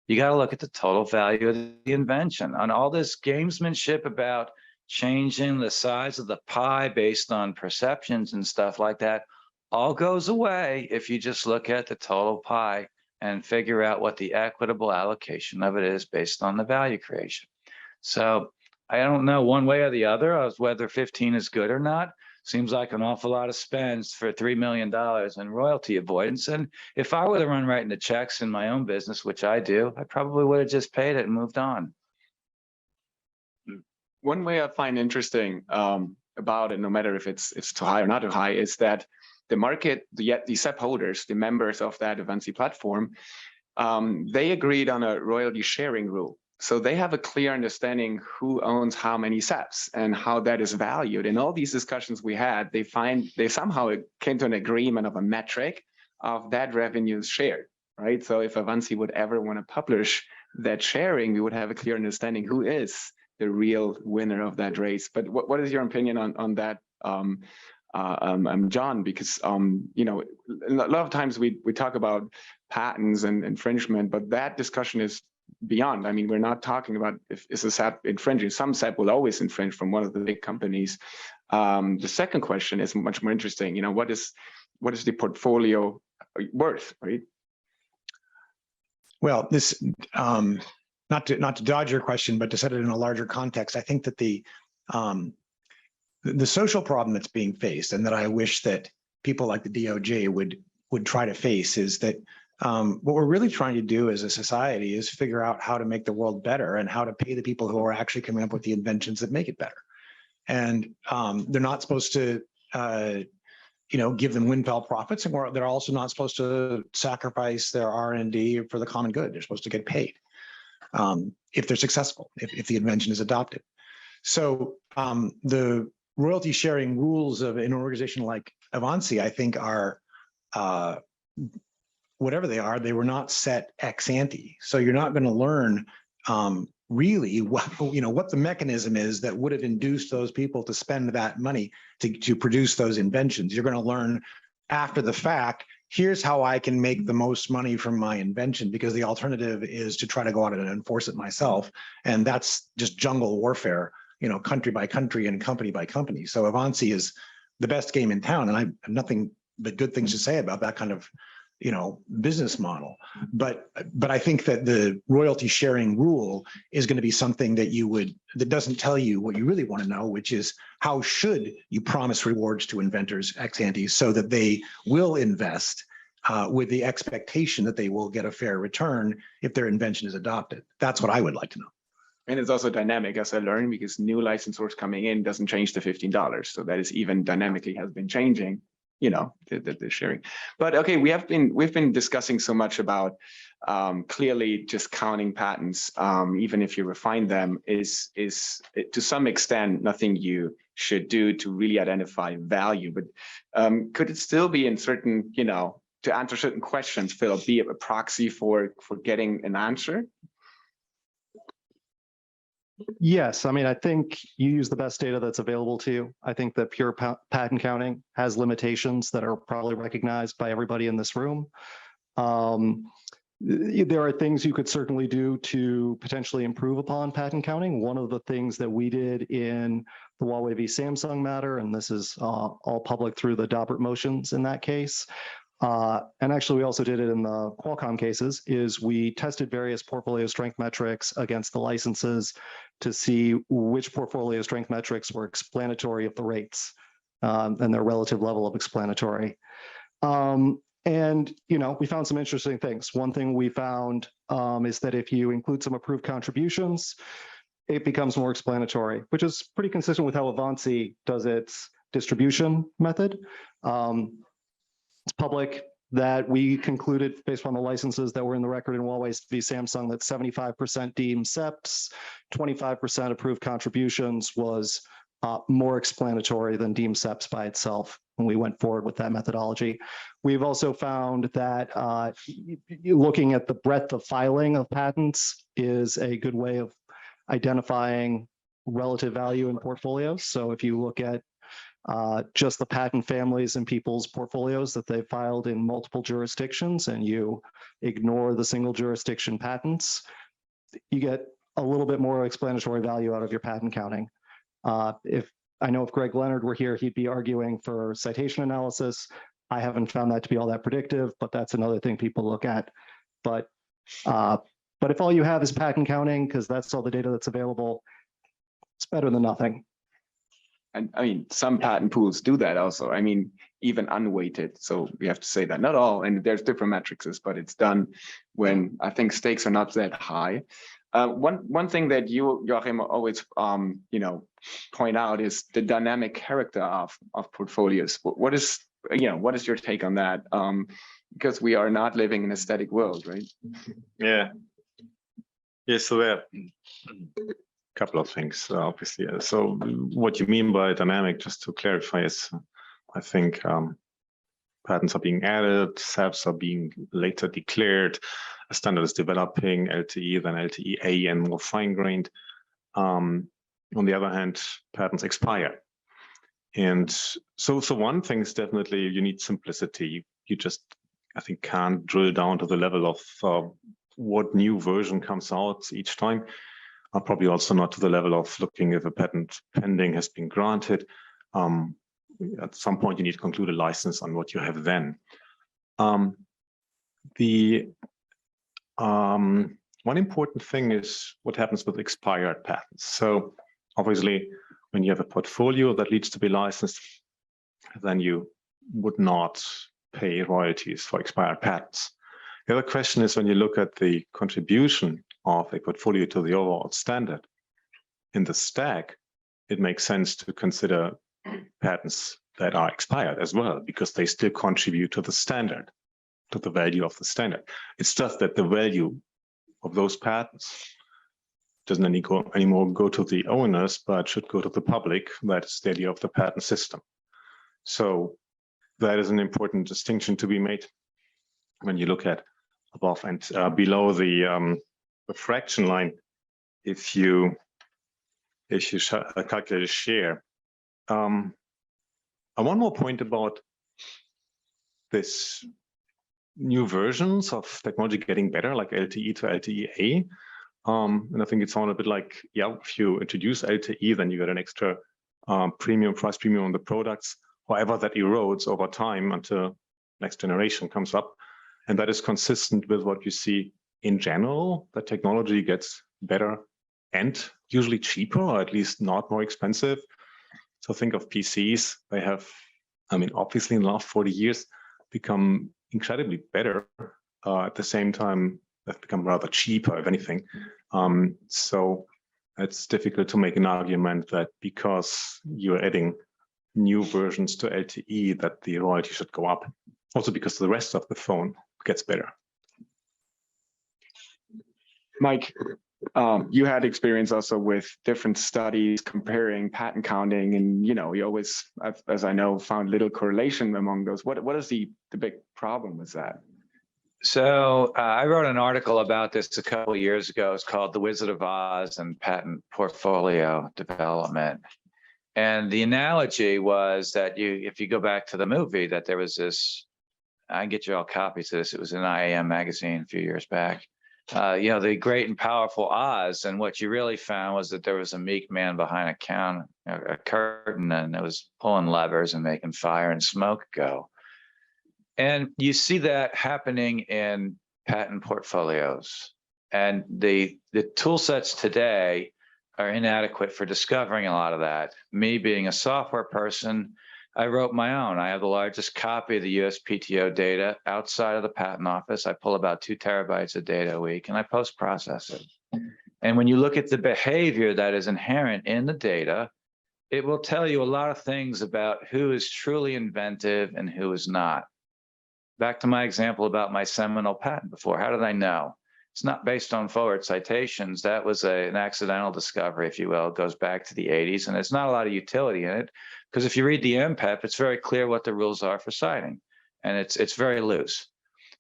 You got to look at the total value of the invention. On all this gamesmanship about changing the size of the pie based on perceptions and stuff like that, all goes away if you just look at the total pie and figure out what the equitable allocation of it is based on the value creation. So I don't know one way or the other as whether 15 is good or not. Seems like an awful lot of spends for $3 million in royalty avoidance. And if I were to run writing the checks in my own business, which I do, I probably would have just paid it and moved on. One way I find interesting about it, no matter if it's too high or not too high, is that the market, the SEP holders, the members of that Avanci platform, they agreed on a royalty sharing rule. So they have a clear understanding who owns how many SEPs and how that is valued. In all these discussions we had, they somehow came to an agreement of a metric of that revenue is shared, right? So if Avanci would ever want to publish that sharing, we would have a clear understanding who is the real winner of that race. But what is your opinion on that, John? Because you know, a lot of times we talk about patents and infringement, but that discussion is beyond. I mean, we're not talking about if is a SEP infringing. Some SEP will always infringe from one of the big companies. The second question is much more interesting. You know, what is the portfolio worth, right? Well, this not to dodge your question, but to set it in a larger context, I think that the social problem that's being faced, and that I wish that people like the DOJ would try to face, is that what we're really trying to do as a society is figure out how to make the world better and how to pay the people who are actually coming up with the inventions that make it better. And they're not supposed to, you know, give them windfall profits, and they're also not supposed to sacrifice their R&D for the common good. They're supposed to get paid if they're successful, if the invention is adopted. So the royalty sharing rules of an organization like Avanci, I think, are whatever they were not set ex ante. So you're not going to learn really what the mechanism is that would have induced those people to spend that money to produce those inventions. You're going to learn after the fact, here's how I can make the most money from my invention, because the alternative is to try to go out and enforce it myself. And that's just jungle warfare, you know, country by country and company by company. So Avanci is the best game in town, and I have nothing but good things to say about that kind of, you know, business model. But I think that the royalty sharing rule is going to be something that doesn't tell you what you really want to know, which is how should you promise rewards to inventors ex ante so that they will invest with the expectation that they will get a fair return if their invention is adopted. That's what I would like to know. And it's also dynamic, as I learned, because new licensors coming in doesn't change the $15. So that is even dynamically has been changing, you know, the sharing. But okay, we've been discussing so much about clearly just counting patents, even if you refine them, is to some extent nothing you should do to really identify value. But could it still be in certain, you know, to answer certain questions, Phil, be a proxy for getting an answer? Yes, I mean, I think you use the best data that's available to you. I think that pure patent counting has limitations that are probably recognized by everybody in this room. There are things you could certainly do to potentially improve upon patent counting. One of the things that we did in the Huawei v. Samsung matter, and this is all public through the Daubert motions in that case, and actually we also did it in the Qualcomm cases, is we tested various portfolio strength metrics against the licenses to see which portfolio strength metrics were explanatory of the rates and their relative level of explanatory. And, you know, we found some interesting things. One thing we found is that if you include some approved contributions, it becomes more explanatory, which is pretty consistent with how Avanci does its distribution method. It's public that we concluded based on the licenses that were in the record in Huawei v. Samsung that 75% deemed SEPs, 25% approved contributions was more explanatory than deemed SEPs by itself. And we went forward with that methodology. We've also found that looking at the breadth of filing of patents is a good way of identifying relative value in portfolios. So if you look at just the patent families in people's portfolios that they filed in multiple jurisdictions and you ignore the single jurisdiction patents, you get a little bit more explanatory value out of your patent counting. If Greg Leonard were here, he'd be arguing for citation analysis. I haven't found that to be all that predictive, but that's another thing people look at. But if all you have is patent counting, because that's all the data that's available, it's better than nothing. And I mean, some patent pools do that also. I mean, even unweighted. So we have to say that not all, and there's different metrics, but it's done when I think stakes are not that high. One thing that you, Joachim, always point out is the dynamic character of portfolios. What is your take on that? Because we are not living in a static world, right? Yeah. So there are a couple of things, obviously. So what you mean by dynamic, just to clarify, is I think patents are being added, SEPs are being later declared, a standard is developing, LTE, then LTE-A, and more fine-grained. On the other hand, patents expire. And so one thing is definitely you need simplicity. You just, I think, can't drill down to the level of what new version comes out each time. Probably also not to the level of looking if a patent pending has been granted. At some point, you need to conclude a license on what you have then. One important thing is what happens with expired patents. So obviously, when you have a portfolio that needs to be licensed, then you would not pay royalties for expired patents. The other question is when you look at the contribution of a portfolio to the overall standard in the stack, it makes sense to consider patents that are expired as well, because they still contribute to the standard, to the value of the standard. It's just that the value of those patents doesn't anymore go to the owners, but should go to the public. That's the idea of the patent system. So that is an important distinction to be made when you look at above and below the fraction line. If you calculate a share. One more point about this new versions of technology getting better, like LTE to LTE-A. And I think it sounded a bit like, yeah, if you introduce LTE, then you get an extra price premium on the products. However, that erodes over time until next generation comes up. And that is consistent with what you see in general, that technology gets better and usually cheaper, or at least not more expensive. So think of PCs. They have, I mean, obviously in the last 40 years, become incredibly better. At the same time, they've become rather cheaper, if anything. So it's difficult to make an argument that because you're adding new versions to LTE, that the royalty should go up. Also because the rest of the phone gets better. Mike, you had experience also with different studies comparing patent counting, and you always, as I know, found little correlation among those. What is the big problem with that? So I wrote an article about this a couple of years ago. It's called The Wizard of Oz and Patent Portfolio Development. And the analogy was that if you go back to the movie, that there was this, I can get you all copies of this. It was in IAM magazine a few years back. The great and powerful Oz. And what you really found was that there was a meek man behind a curtain, and it was pulling levers and making fire and smoke go. And you see that happening in patent portfolios. And the tool sets today are inadequate for discovering a lot of that. Me being a software person, I wrote my own. I have the largest copy of the USPTO data outside of the patent office. I pull about 2 terabytes of data a week, and I post-process it. And when you look at the behavior that is inherent in the data, it will tell you a lot of things about who is truly inventive and who is not. Back to my example about my seminal patent before. How did I know? It's not based on forward citations. That was an accidental discovery, if you will. It goes back to the 80s, and there's not a lot of utility in it, because if you read the MPEP, it's very clear what the rules are for citing, and it's very loose.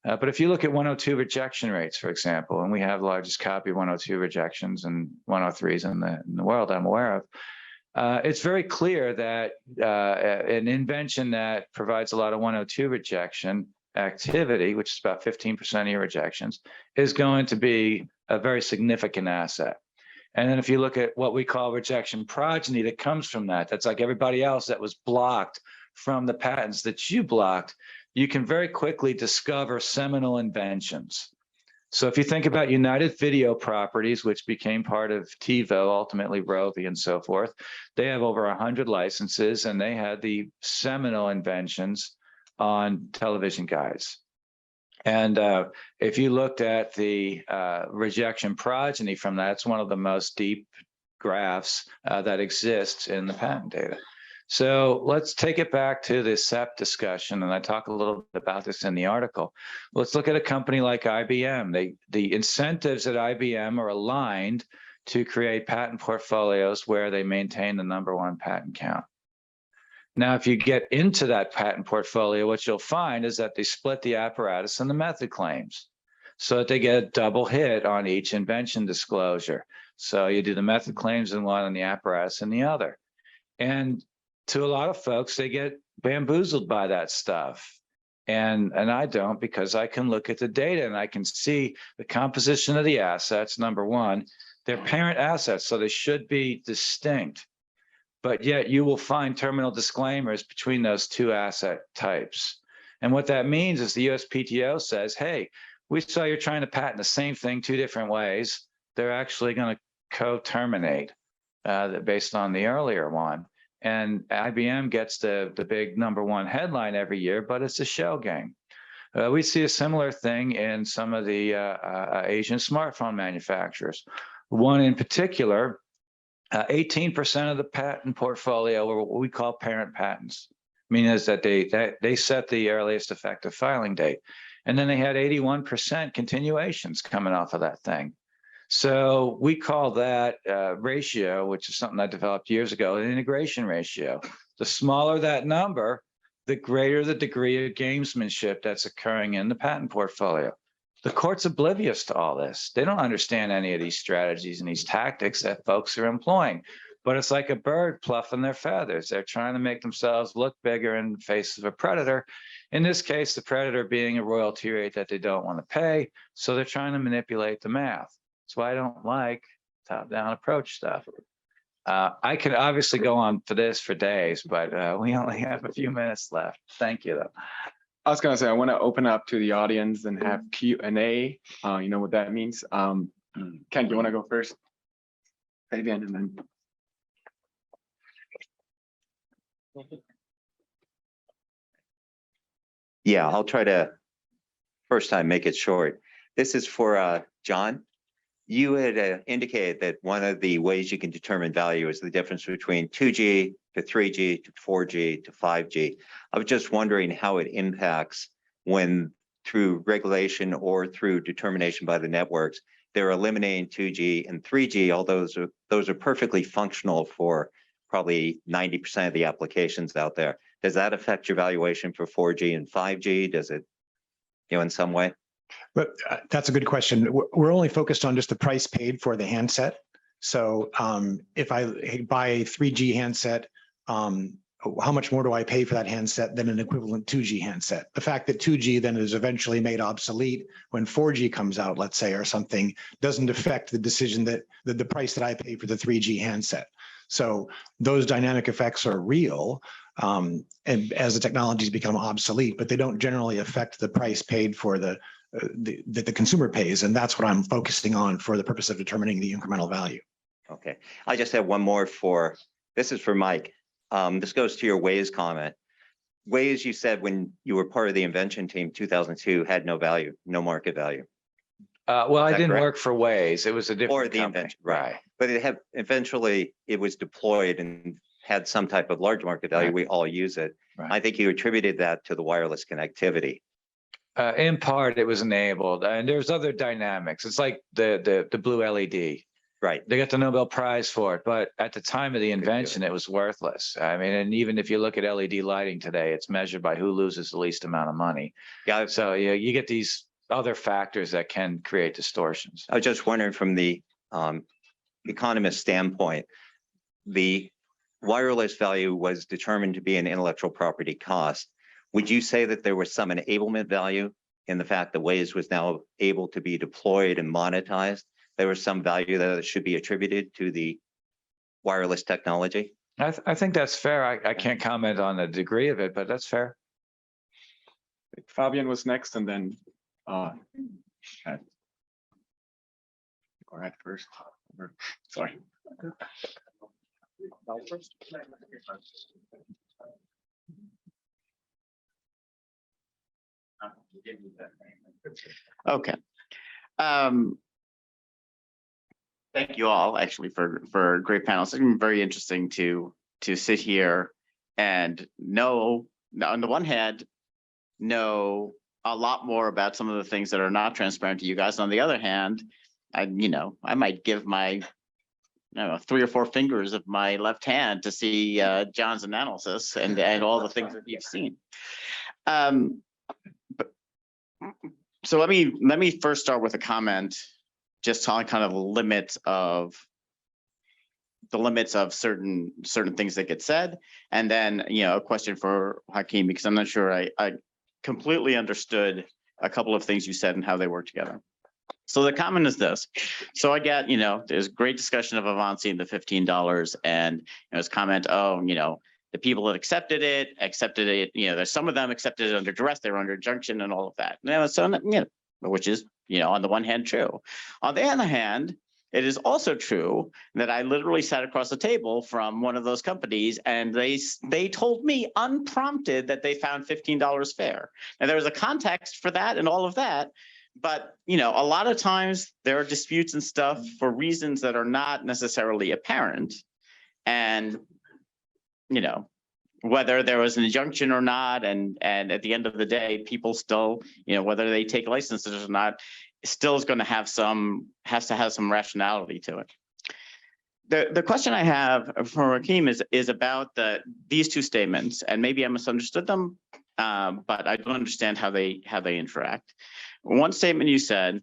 But if you look at 102 rejection rates, for example, and we have the largest copy of 102 rejections and 103s in the world I'm aware of, it's very clear that an invention that provides a lot of 102 rejection activity, which is about 15% of your rejections, is going to be a very significant asset. And then if you look at what we call rejection progeny that comes from that, that's like everybody else that was blocked from the patents that you blocked, you can very quickly discover seminal inventions. So if you think about United Video Properties, which became part of TiVo, ultimately Rovi and so forth, they have over 100 licenses, and they had the seminal inventions on television guides. And if you looked at the rejection progeny from that, it's one of the most deep graphs that exists in the patent data. So let's take it back to the SEP discussion, and I talk a little bit about this in the article. Let's look at a company like IBM. The incentives at IBM are aligned to create patent portfolios where they maintain the #1 patent count. Now, if you get into that patent portfolio, what you'll find is that they split the apparatus and the method claims so that they get a double hit on each invention disclosure. So you do the method claims in one and the apparatus in the other. And to a lot of folks, they get bamboozled by that stuff. And I don't, because I can look at the data and I can see the composition of the assets, #1. They're parent assets, so they should be distinct. But yet you will find terminal disclaimers between those 2 asset types. And what that means is the USPTO says, hey, we saw you're trying to patent the same thing 2 different ways. They're actually going to co-terminate based on the earlier one. And IBM gets the big #1 headline every year, but it's a shell game. We see a similar thing in some of the Asian smartphone manufacturers. One in particular, 18% of the patent portfolio are what we call parent patents, meaning is that they set the earliest effective filing date. And then they had 81% continuations coming off of that thing. So we call that ratio, which is something I developed years ago, an integration ratio. The smaller that number, the greater the degree of gamesmanship that's occurring in the patent portfolio. The court's oblivious to all this. They don't understand any of these strategies and these tactics that folks are employing. But it's like a bird fluffing their feathers. They're trying to make themselves look bigger in the face of a predator. In this case, the predator being a royalty rate that they don't want to pay. So they're trying to manipulate the math. That's why I don't like top-down approach stuff. I could obviously go on for this for days, but we only have a few minutes left. Thank you, though. I was going to say, I want to open up to the audience and have Q&A. You know what that means. Ken, you want to go first? Fabian, and then. Yeah, I'll try to first time make it short. This is for John. You had indicated that one of the ways you can determine value is the difference between 2G to 3G to 4G to 5G. I was just wondering how it impacts when through regulation or through determination by the networks, they're eliminating 2G and 3G, although those are perfectly functional for probably 90% of the applications out there. Does that affect your valuation for 4G and 5G? Does it, in some way? But that's a good question. We're only focused on just the price paid for the handset. So if I buy a 3G handset, how much more do I pay for that handset than an equivalent 2G handset? The fact that 2G then is eventually made obsolete when 4G comes out, let's say, or something, doesn't affect the decision that the price that I pay for the 3G handset. So those dynamic effects are real, and as the technologies become obsolete, but they don't generally affect the price paid for that the consumer pays, and that's what I'm focusing on for the purpose of determining the incremental value. Okay, I just have one more this is for Mike. This goes to your Waze comment. Waze, you said when you were part of the invention team, 2002 had no value, no market value. Well, I didn't correct? work for Waze. It was a different Or the company. invention, right? But eventually it was deployed and had some type of large market value. Right. We all use it. Right. I think you attributed that to the wireless connectivity. In part, it was enabled, and there's other dynamics. It's like the blue LED. Right. They got the Nobel Prize for it, but at the time of the invention, it was worthless. I mean, and even if you look at LED lighting today, it's measured by who loses the least amount of money. Yeah. So you get these other factors that can create distortions. I was just wondering from the economist standpoint, the wireless value was determined to be an intellectual property cost. Would you say that there was some enablement value in the fact that Waze was now able to be deployed and monetized? There was some value that should be attributed to the wireless technology? I think that's fair. I can't comment on the degree of it, but that's fair. Fabian was next, and then go ahead first. Sorry. Okay. Thank you all actually for a great panel. It's been very interesting to sit here and know, on the one hand, know a lot more about some of the things that are not transparent to you guys. On the other hand, I might give my 3 or 4 fingers of my left hand to see John's analysis and all the things that you've seen. So let me first start with a comment, just on kind of the limits of certain things that get said, and then a question for Joachim, because I'm not sure I completely understood a couple of things you said and how they work together. So the comment is this. So I get, there's great discussion of Avanci and the $15, and his comment, the people that accepted it, there's some of them accepted it under duress, they were under injunction and all of that. Which is, on the one hand, true. On the other hand, it is also true that I literally sat across the table from one of those companies, and they told me unprompted that they found $15 fair. And there was a context for that and all of that. But, a lot of times there are disputes and stuff for reasons that are not necessarily apparent. And, whether there was an injunction or not, and at the end of the day, people still, whether they take licenses or not, still is going to have has to have some rationality to it. The question I have for Joachim is about these two statements, and maybe I misunderstood them, but I don't understand how they interact. One statement you said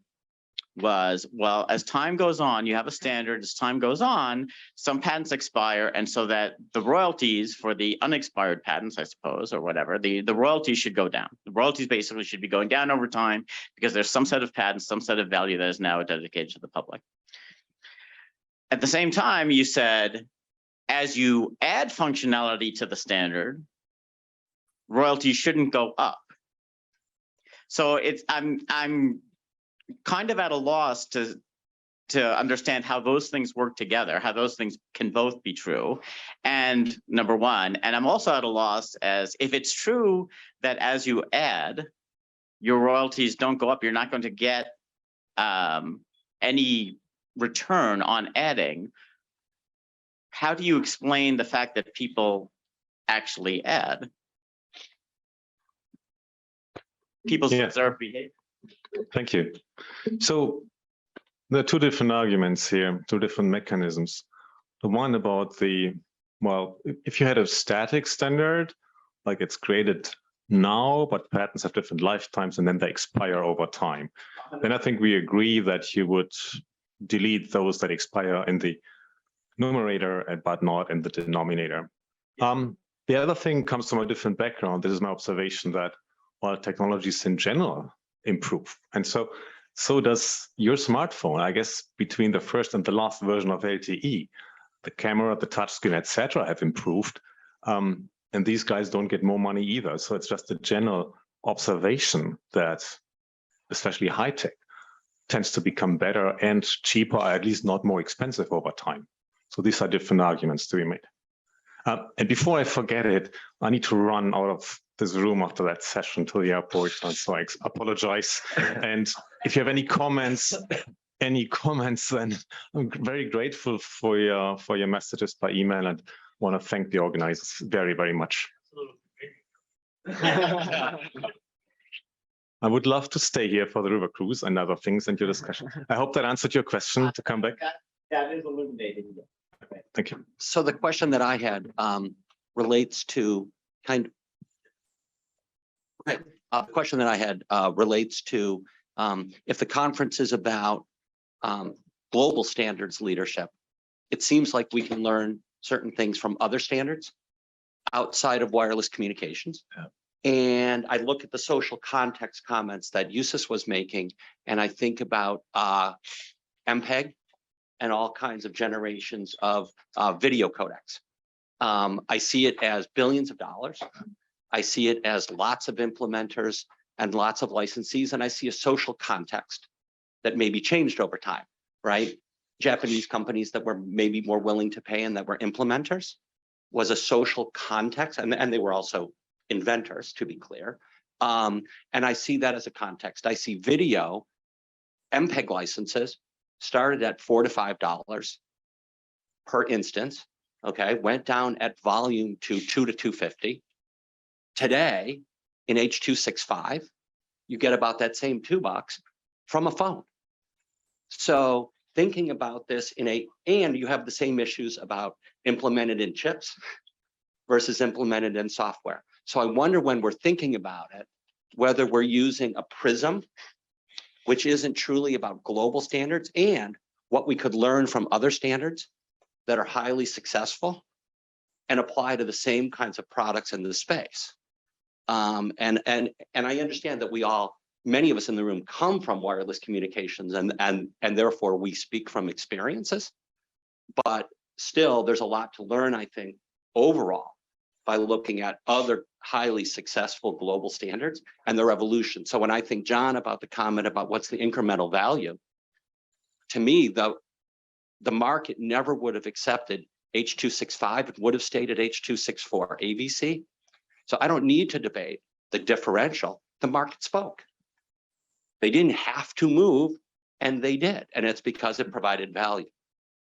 was, well, as time goes on, you have a standard, as time goes on, some patents expire, and so that the royalties for the unexpired patents, I suppose, or whatever, the royalties should go down. The royalties basically should be going down over time because there's some set of patents, some set of value that is now dedicated to the public. At the same time, you said, as you add functionality to the standard, royalties shouldn't go up. So I'm kind of at a loss to understand how those things work together, how those things can both be true. And number one, and I'm also at a loss as if it's true that as you add, your royalties don't go up, you're not going to get any return on adding. How do you explain the fact that people actually add? People's observed behavior. Thank you. So there are two different arguments here, two different mechanisms. The one about if you had a static standard, like it's created now, but patents have different lifetimes and then they expire over time. then I think we agree that you would delete those that expire in the numerator but not in the denominator. The other thing comes from a different background. This is my observation that while technologies in general improve, and so does your smartphone. I guess between the first and the last version of LTE, the camera, the touchscreen, etc., have improved. And these guys don't get more money either. So it's just a general observation that especially high tech tends to become better and cheaper, or at least not more expensive over time. So these are different arguments to be made. And before I forget it, I need to run out of this room after that session to the airport. So I apologize. And if you have any comments, then I'm very grateful for your messages by email, and want to thank the organizers very, very much. I would love to stay here for the river cruise and other things and your discussion. I hope that answered your question to come back. That is illuminating. Thank you. So the question that I had relates to if the conference is about global standards leadership, it seems like we can learn certain things from other standards outside of wireless communications. Yeah. And I look at the social context comments that Yusuf was making, and I think about MPEG and all kinds of generations of video codecs. I see it as billions of dollars. I see it as lots of implementers and lots of licensees, and I see a social context that may be changed over time, right? Japanese companies that were maybe more willing to pay and that were implementers was a social context, and they were also inventors, to be clear. And I see that as a context. I see video MPEG licenses started at $4 to $5 per instance, okay, went down at volume to $2 to $250. Today, in H.265, you get about that same $2 from a phone. So thinking about this and you have the same issues about implemented in chips versus implemented in software. So I wonder when we're thinking about it, whether we're using a prism, which isn't truly about global standards, and what we could learn from other standards that are highly successful and apply to the same kinds of products in the space. And I understand that many of us in the room come from wireless communications, and therefore we speak from experiences, but still there's a lot to learn, I think, overall by looking at other highly successful global standards and their evolution. So when I think, John, about the comment about what's the incremental value, to me, the market never would have accepted H.265, it would have stayed at H.264 AVC. So I don't need to debate the differential. The market spoke. They didn't have to move, and they did. And it's because it provided value.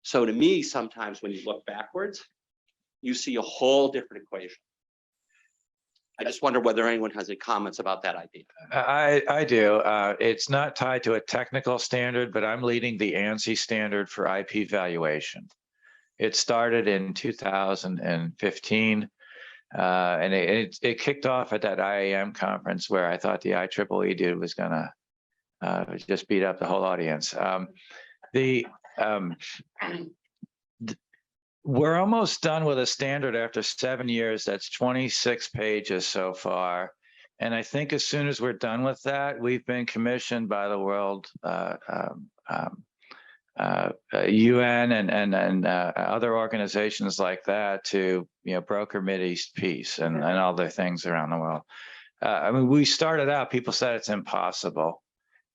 So to me, sometimes when you look backwards, you see a whole different equation. I just wonder whether anyone has any comments about that idea. I do. It's not tied to a technical standard, but I'm leading the ANSI standard for IP valuation. It started in 2015. And it kicked off at that IAM conference where I thought the IEEE dude was gonna just beat up the whole audience. We're almost done with a standard after 7 years. That's 26 pages so far. And I think as soon as we're done with that, we've been commissioned by the World UN and other organizations like that to broker Mideast peace and other things around the world. I mean, we started out, people said it's impossible,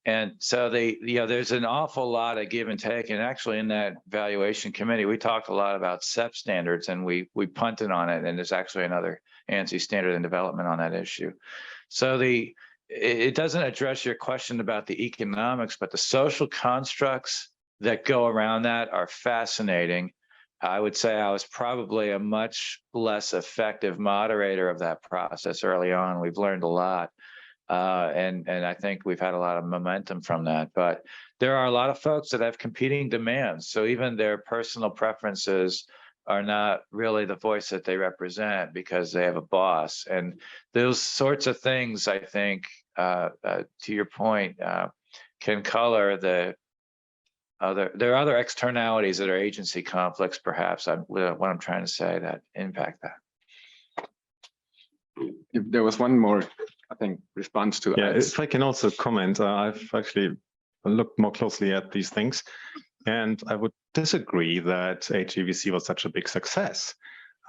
and so there's an awful lot of give and take. And actually, in that valuation committee, we talked a lot about SEP standards, and we punted on it. And there's actually another ANSI standard in development on that issue. So it doesn't address your question about the economics, but the social constructs that go around that are fascinating. I would say I was probably a much less effective moderator of that process early on. We've learned a lot. And I think we've had a lot of momentum from that. But there are a lot of folks that have competing demands. So even their personal preferences are not really the voice that they represent because they have a boss. And those sorts of things, I think, to your point, can color the there are other externalities that are agency conflicts, perhaps. What I'm trying to say that impact that. If there was one more, I think, response to Yeah, Ed's. if I can also comment, I've actually looked more closely at these things, and I would disagree that HEVC was such a big success.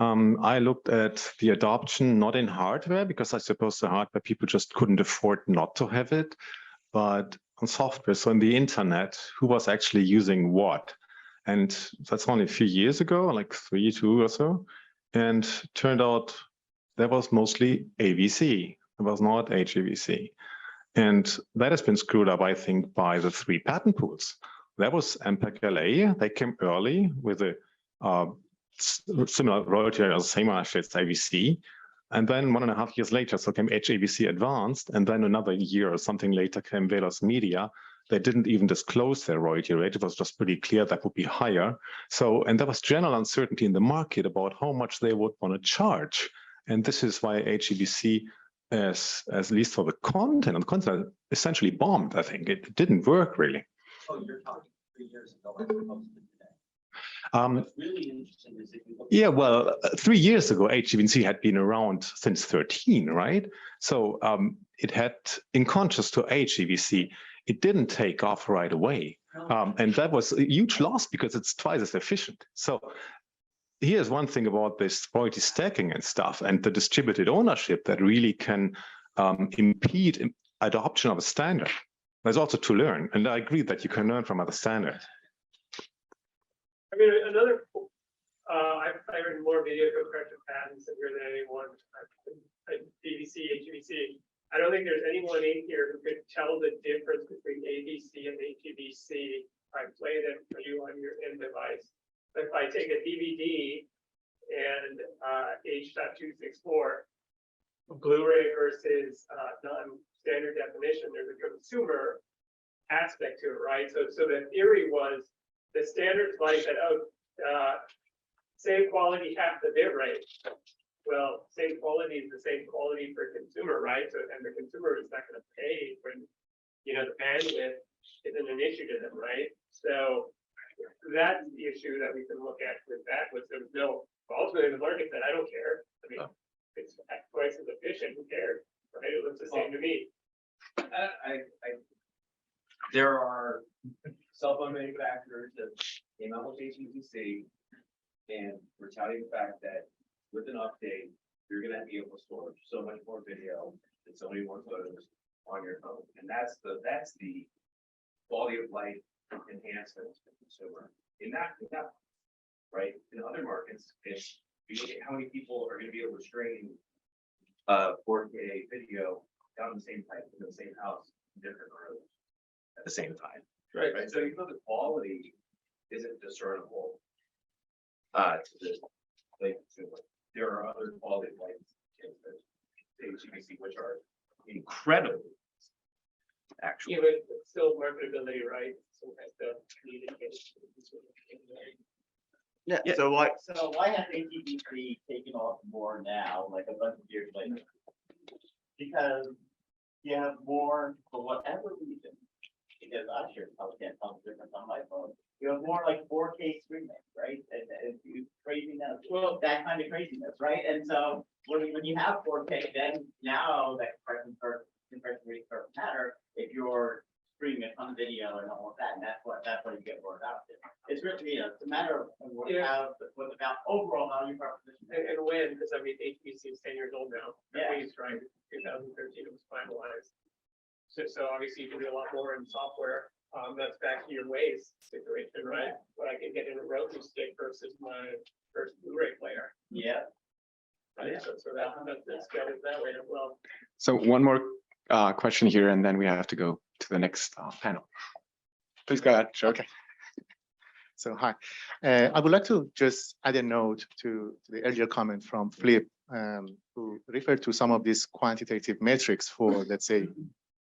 I looked at the adoption not in hardware, because I suppose the hardware people just couldn't afford not to have it, but on software. So in the internet, who was actually using what? And that's only a few years ago, like 2 or so. And turned out that was mostly AVC. It was not HEVC. And that has been screwed up, I think, by the 3 patent pools. That was MPEG-LA. They came early with a similar royalty, or same actually, it's AVC. And then 1.5 years later, so came HEVC Advanced, and then another year or something later came Velos Media. They didn't even disclose their royalty rate. It was just pretty clear that would be higher. So, and there was general uncertainty in the market about how much they would want to charge. And this is why HEVC, as at least for the content essentially bombed, I think. It didn't work really. Oh, you're talking 3 years ago as opposed to today. What's really interesting is if you look. Yeah, well, 3 years ago, HEVC had been around since 13, right? So it had, in contrast to HEVC, it didn't take off right away. And that was a huge loss because it's twice as efficient. So here's one thing about this royalty stacking and stuff and the distributed ownership that really can impede adoption of a standard. There's also to learn. And I agree that you can learn from other standards. I mean, another, I've written more video code correction patents here than anyone. DVC, HEVC. I don't think there's anyone in here who could tell the difference between AVC and HEVC. I play them for you on your end device. If I take a DVD and H.264, Blu-ray versus non-standard definition, there's a consumer aspect to it, right? So the theory was the standards like that, same quality, half the bit rate. Well, same quality is the same quality for consumer, right? So, and the consumer is not going to pay when, the bandwidth isn't an issue to them, right? So that's the issue that we can look at with that, was there was no, ultimately the market said, I don't care. I mean, it's twice as efficient, who cares, right? It looks the same to me. There are cell phone manufacturers that came out with HEVC, and we're touting the fact that with an update, you're going to be able to store so much more video and so many more photos on your phone, and that's the quality of life enhancement to the consumer. In that, right? In other markets, it's how many people are going to be able to stream 4K video down the same pipe in the same house, in different rooms at the same time. Right. So even though the quality isn't discernible to the consumer, there are other quality of life HEVC which are incredibly actually. Yeah, but it's still marketability, right? So that's the communication. Yeah. So why has HEVC taken off more now, like a bunch of years later? Because you have more, for whatever reason, because I sure can't tell the difference on my phone. You have more like 4K streaming, right? And you craziness, well, that kind of craziness, right? And so when you have 4K, then now that compression rate starts to matter if you're streaming a ton of video and all of that, and that's what you get more out of it. It's really, it's a matter of what about overall value proposition. And when, because I mean, HPC is 10 years old now. Yeah. At least, right? 2013 it was finalized. So obviously you can do a lot more in software. That's back to your ways situation, right? What I can get in a Roku stick versus my first Blu-ray player. Yeah. Right. So that's goes that way as well. So one more question here, and then we have to go to the next panel. Please go ahead. Okay. So hi, I would like to just add a note to the earlier comment from Flip, who referred to some of these quantitative metrics for, let's say,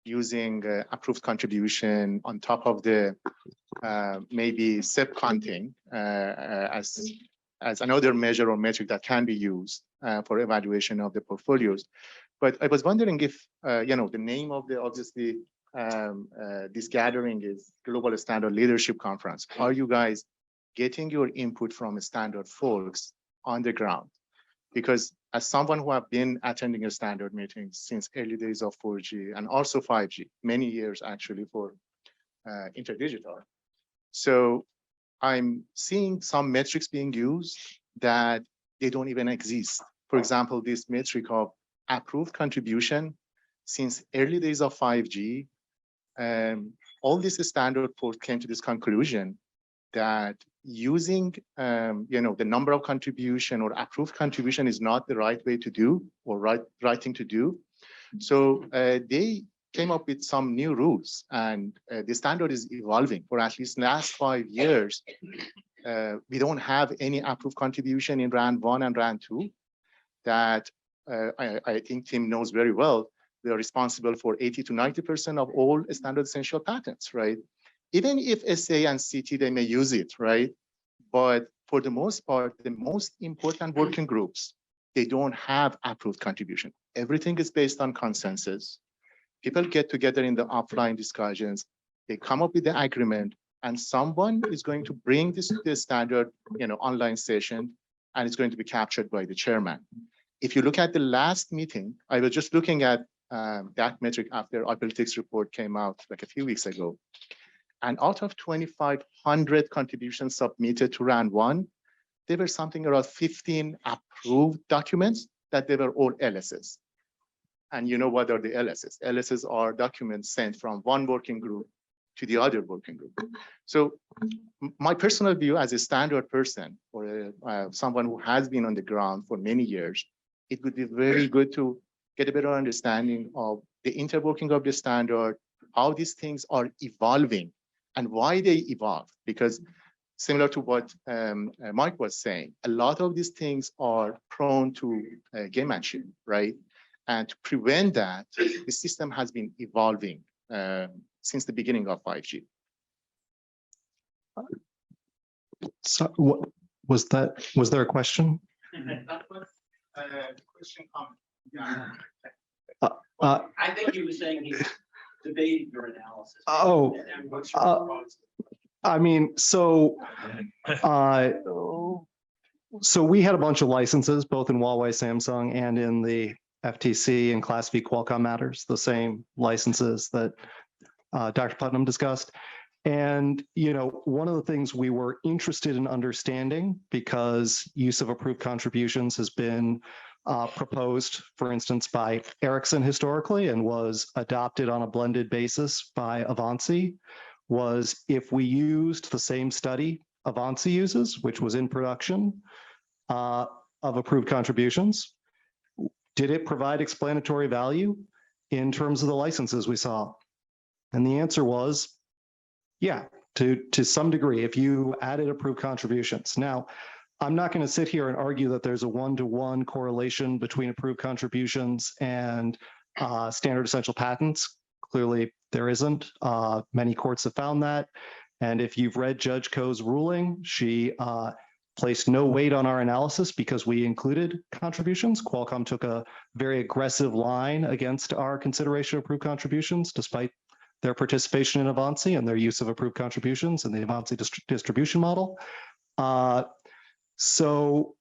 using approved contribution on top of the maybe SEP counting as another measure or metric that can be used for evaluation of the portfolios. But I was wondering if, the name of the obviously this gathering is Global Standard Leadership Conference. Are you guys getting your input from standard folks on the ground? Because as someone who have been attending a standard meeting since early days of 4G and also 5G, many years actually for interdigital. So I'm seeing some metrics being used that they don't even exist. For example, this metric of approved contribution since early days of 5G, all this standard folks came to this conclusion that using the number of contribution or approved contribution is not the right way to do or right thing to do. So they came up with some new rules, and the standard is evolving. For at least last 5 years, we don't have any approved contribution in RAND 1 and RAND 2 that I think Tim knows very well. They are responsible for 80 to 90% of all standard essential patents, right? Even if SA and CT, they may use it, right? But for the most part, the most important working groups, they don't have approved contribution. Everything is based on consensus. People get together in the offline discussions, they come up with the agreement, and someone is going to bring this standard, online session, and it's going to be captured by the chairman. If you look at the last meeting, I was just looking at that metric after IPlytics report came out like a few weeks ago. And out of 2,500 contributions submitted to RAND 1, there were something around 15 approved documents that they were all LSs. And you know what are the LSs? LSs are documents sent from one working group to the other working group. So my personal view as a standard person or someone who has been on the ground for many years, it would be very good to get a better understanding of the interworking of the standard, how these things are evolving and why they evolve. Because similar to what Mike was saying, a lot of these things are prone to gamemanship, right? And to prevent that, the system has been evolving since the beginning of 5G. So what was that? Was there a question? I think he was saying he debated your analysis. Oh, I mean, so we had a bunch of licenses, both in Huawei, Samsung, and in the FTC and Class V Qualcomm matters, the same licenses that Dr. Putnam discussed. And, one of the things we were interested in understanding, because use of approved contributions has been proposed, for instance, by Ericsson historically and was adopted on a blended basis by Avanci, was if we used the same study Avanci uses, which was in production, of approved contributions, did it provide explanatory value in terms of the licenses we saw? And the answer was, yeah, to some degree, if you added approved contributions. Now, I'm not going to sit here and argue that there's a one-to-one correlation between approved contributions and standard essential patents. Clearly, there isn't. Many courts have found that. And if you've read Judge Koh's ruling, she placed no weight on our analysis because we included contributions. Qualcomm took a very aggressive line against our consideration of approved contributions, despite their participation in Avanci and their use of approved contributions in the Avanci distribution model. So,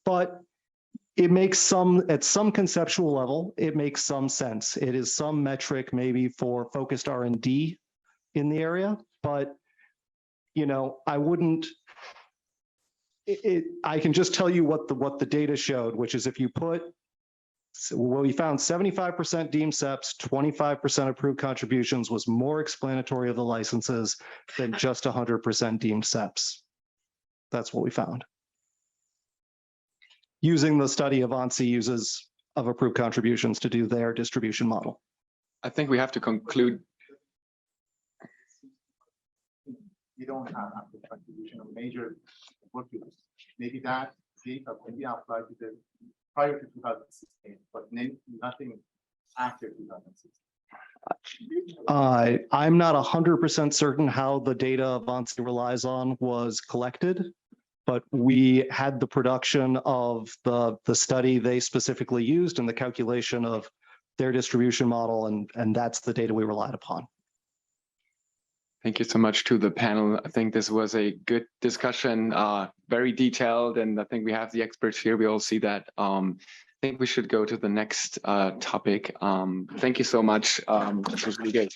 but it makes at some conceptual level, it makes some sense. It is some metric maybe for focused R&D in the area, but, I wouldn't, I can just tell you what the data showed, which is if you put, well, we found 75% deemed SEPs, 25% approved contributions was more explanatory of the licenses than just 100% deemed SEPs. That's what we found. Using the study Avanci uses of approved contributions to do their distribution model. I think we have to conclude. You don't have approved contribution of major work groups. Maybe that data can be applied to the prior to 2016, but nothing after 2016. I'm not 100% certain how the data Avanci relies on was collected, but we had the production of the study they specifically used and the calculation of their distribution model, and that's the data we relied upon. Thank you so much to the panel. I think this was a good discussion, very detailed, and I think we have the experts here. We all see that. I think we should go to the next topic. Thank you so much. This was really good.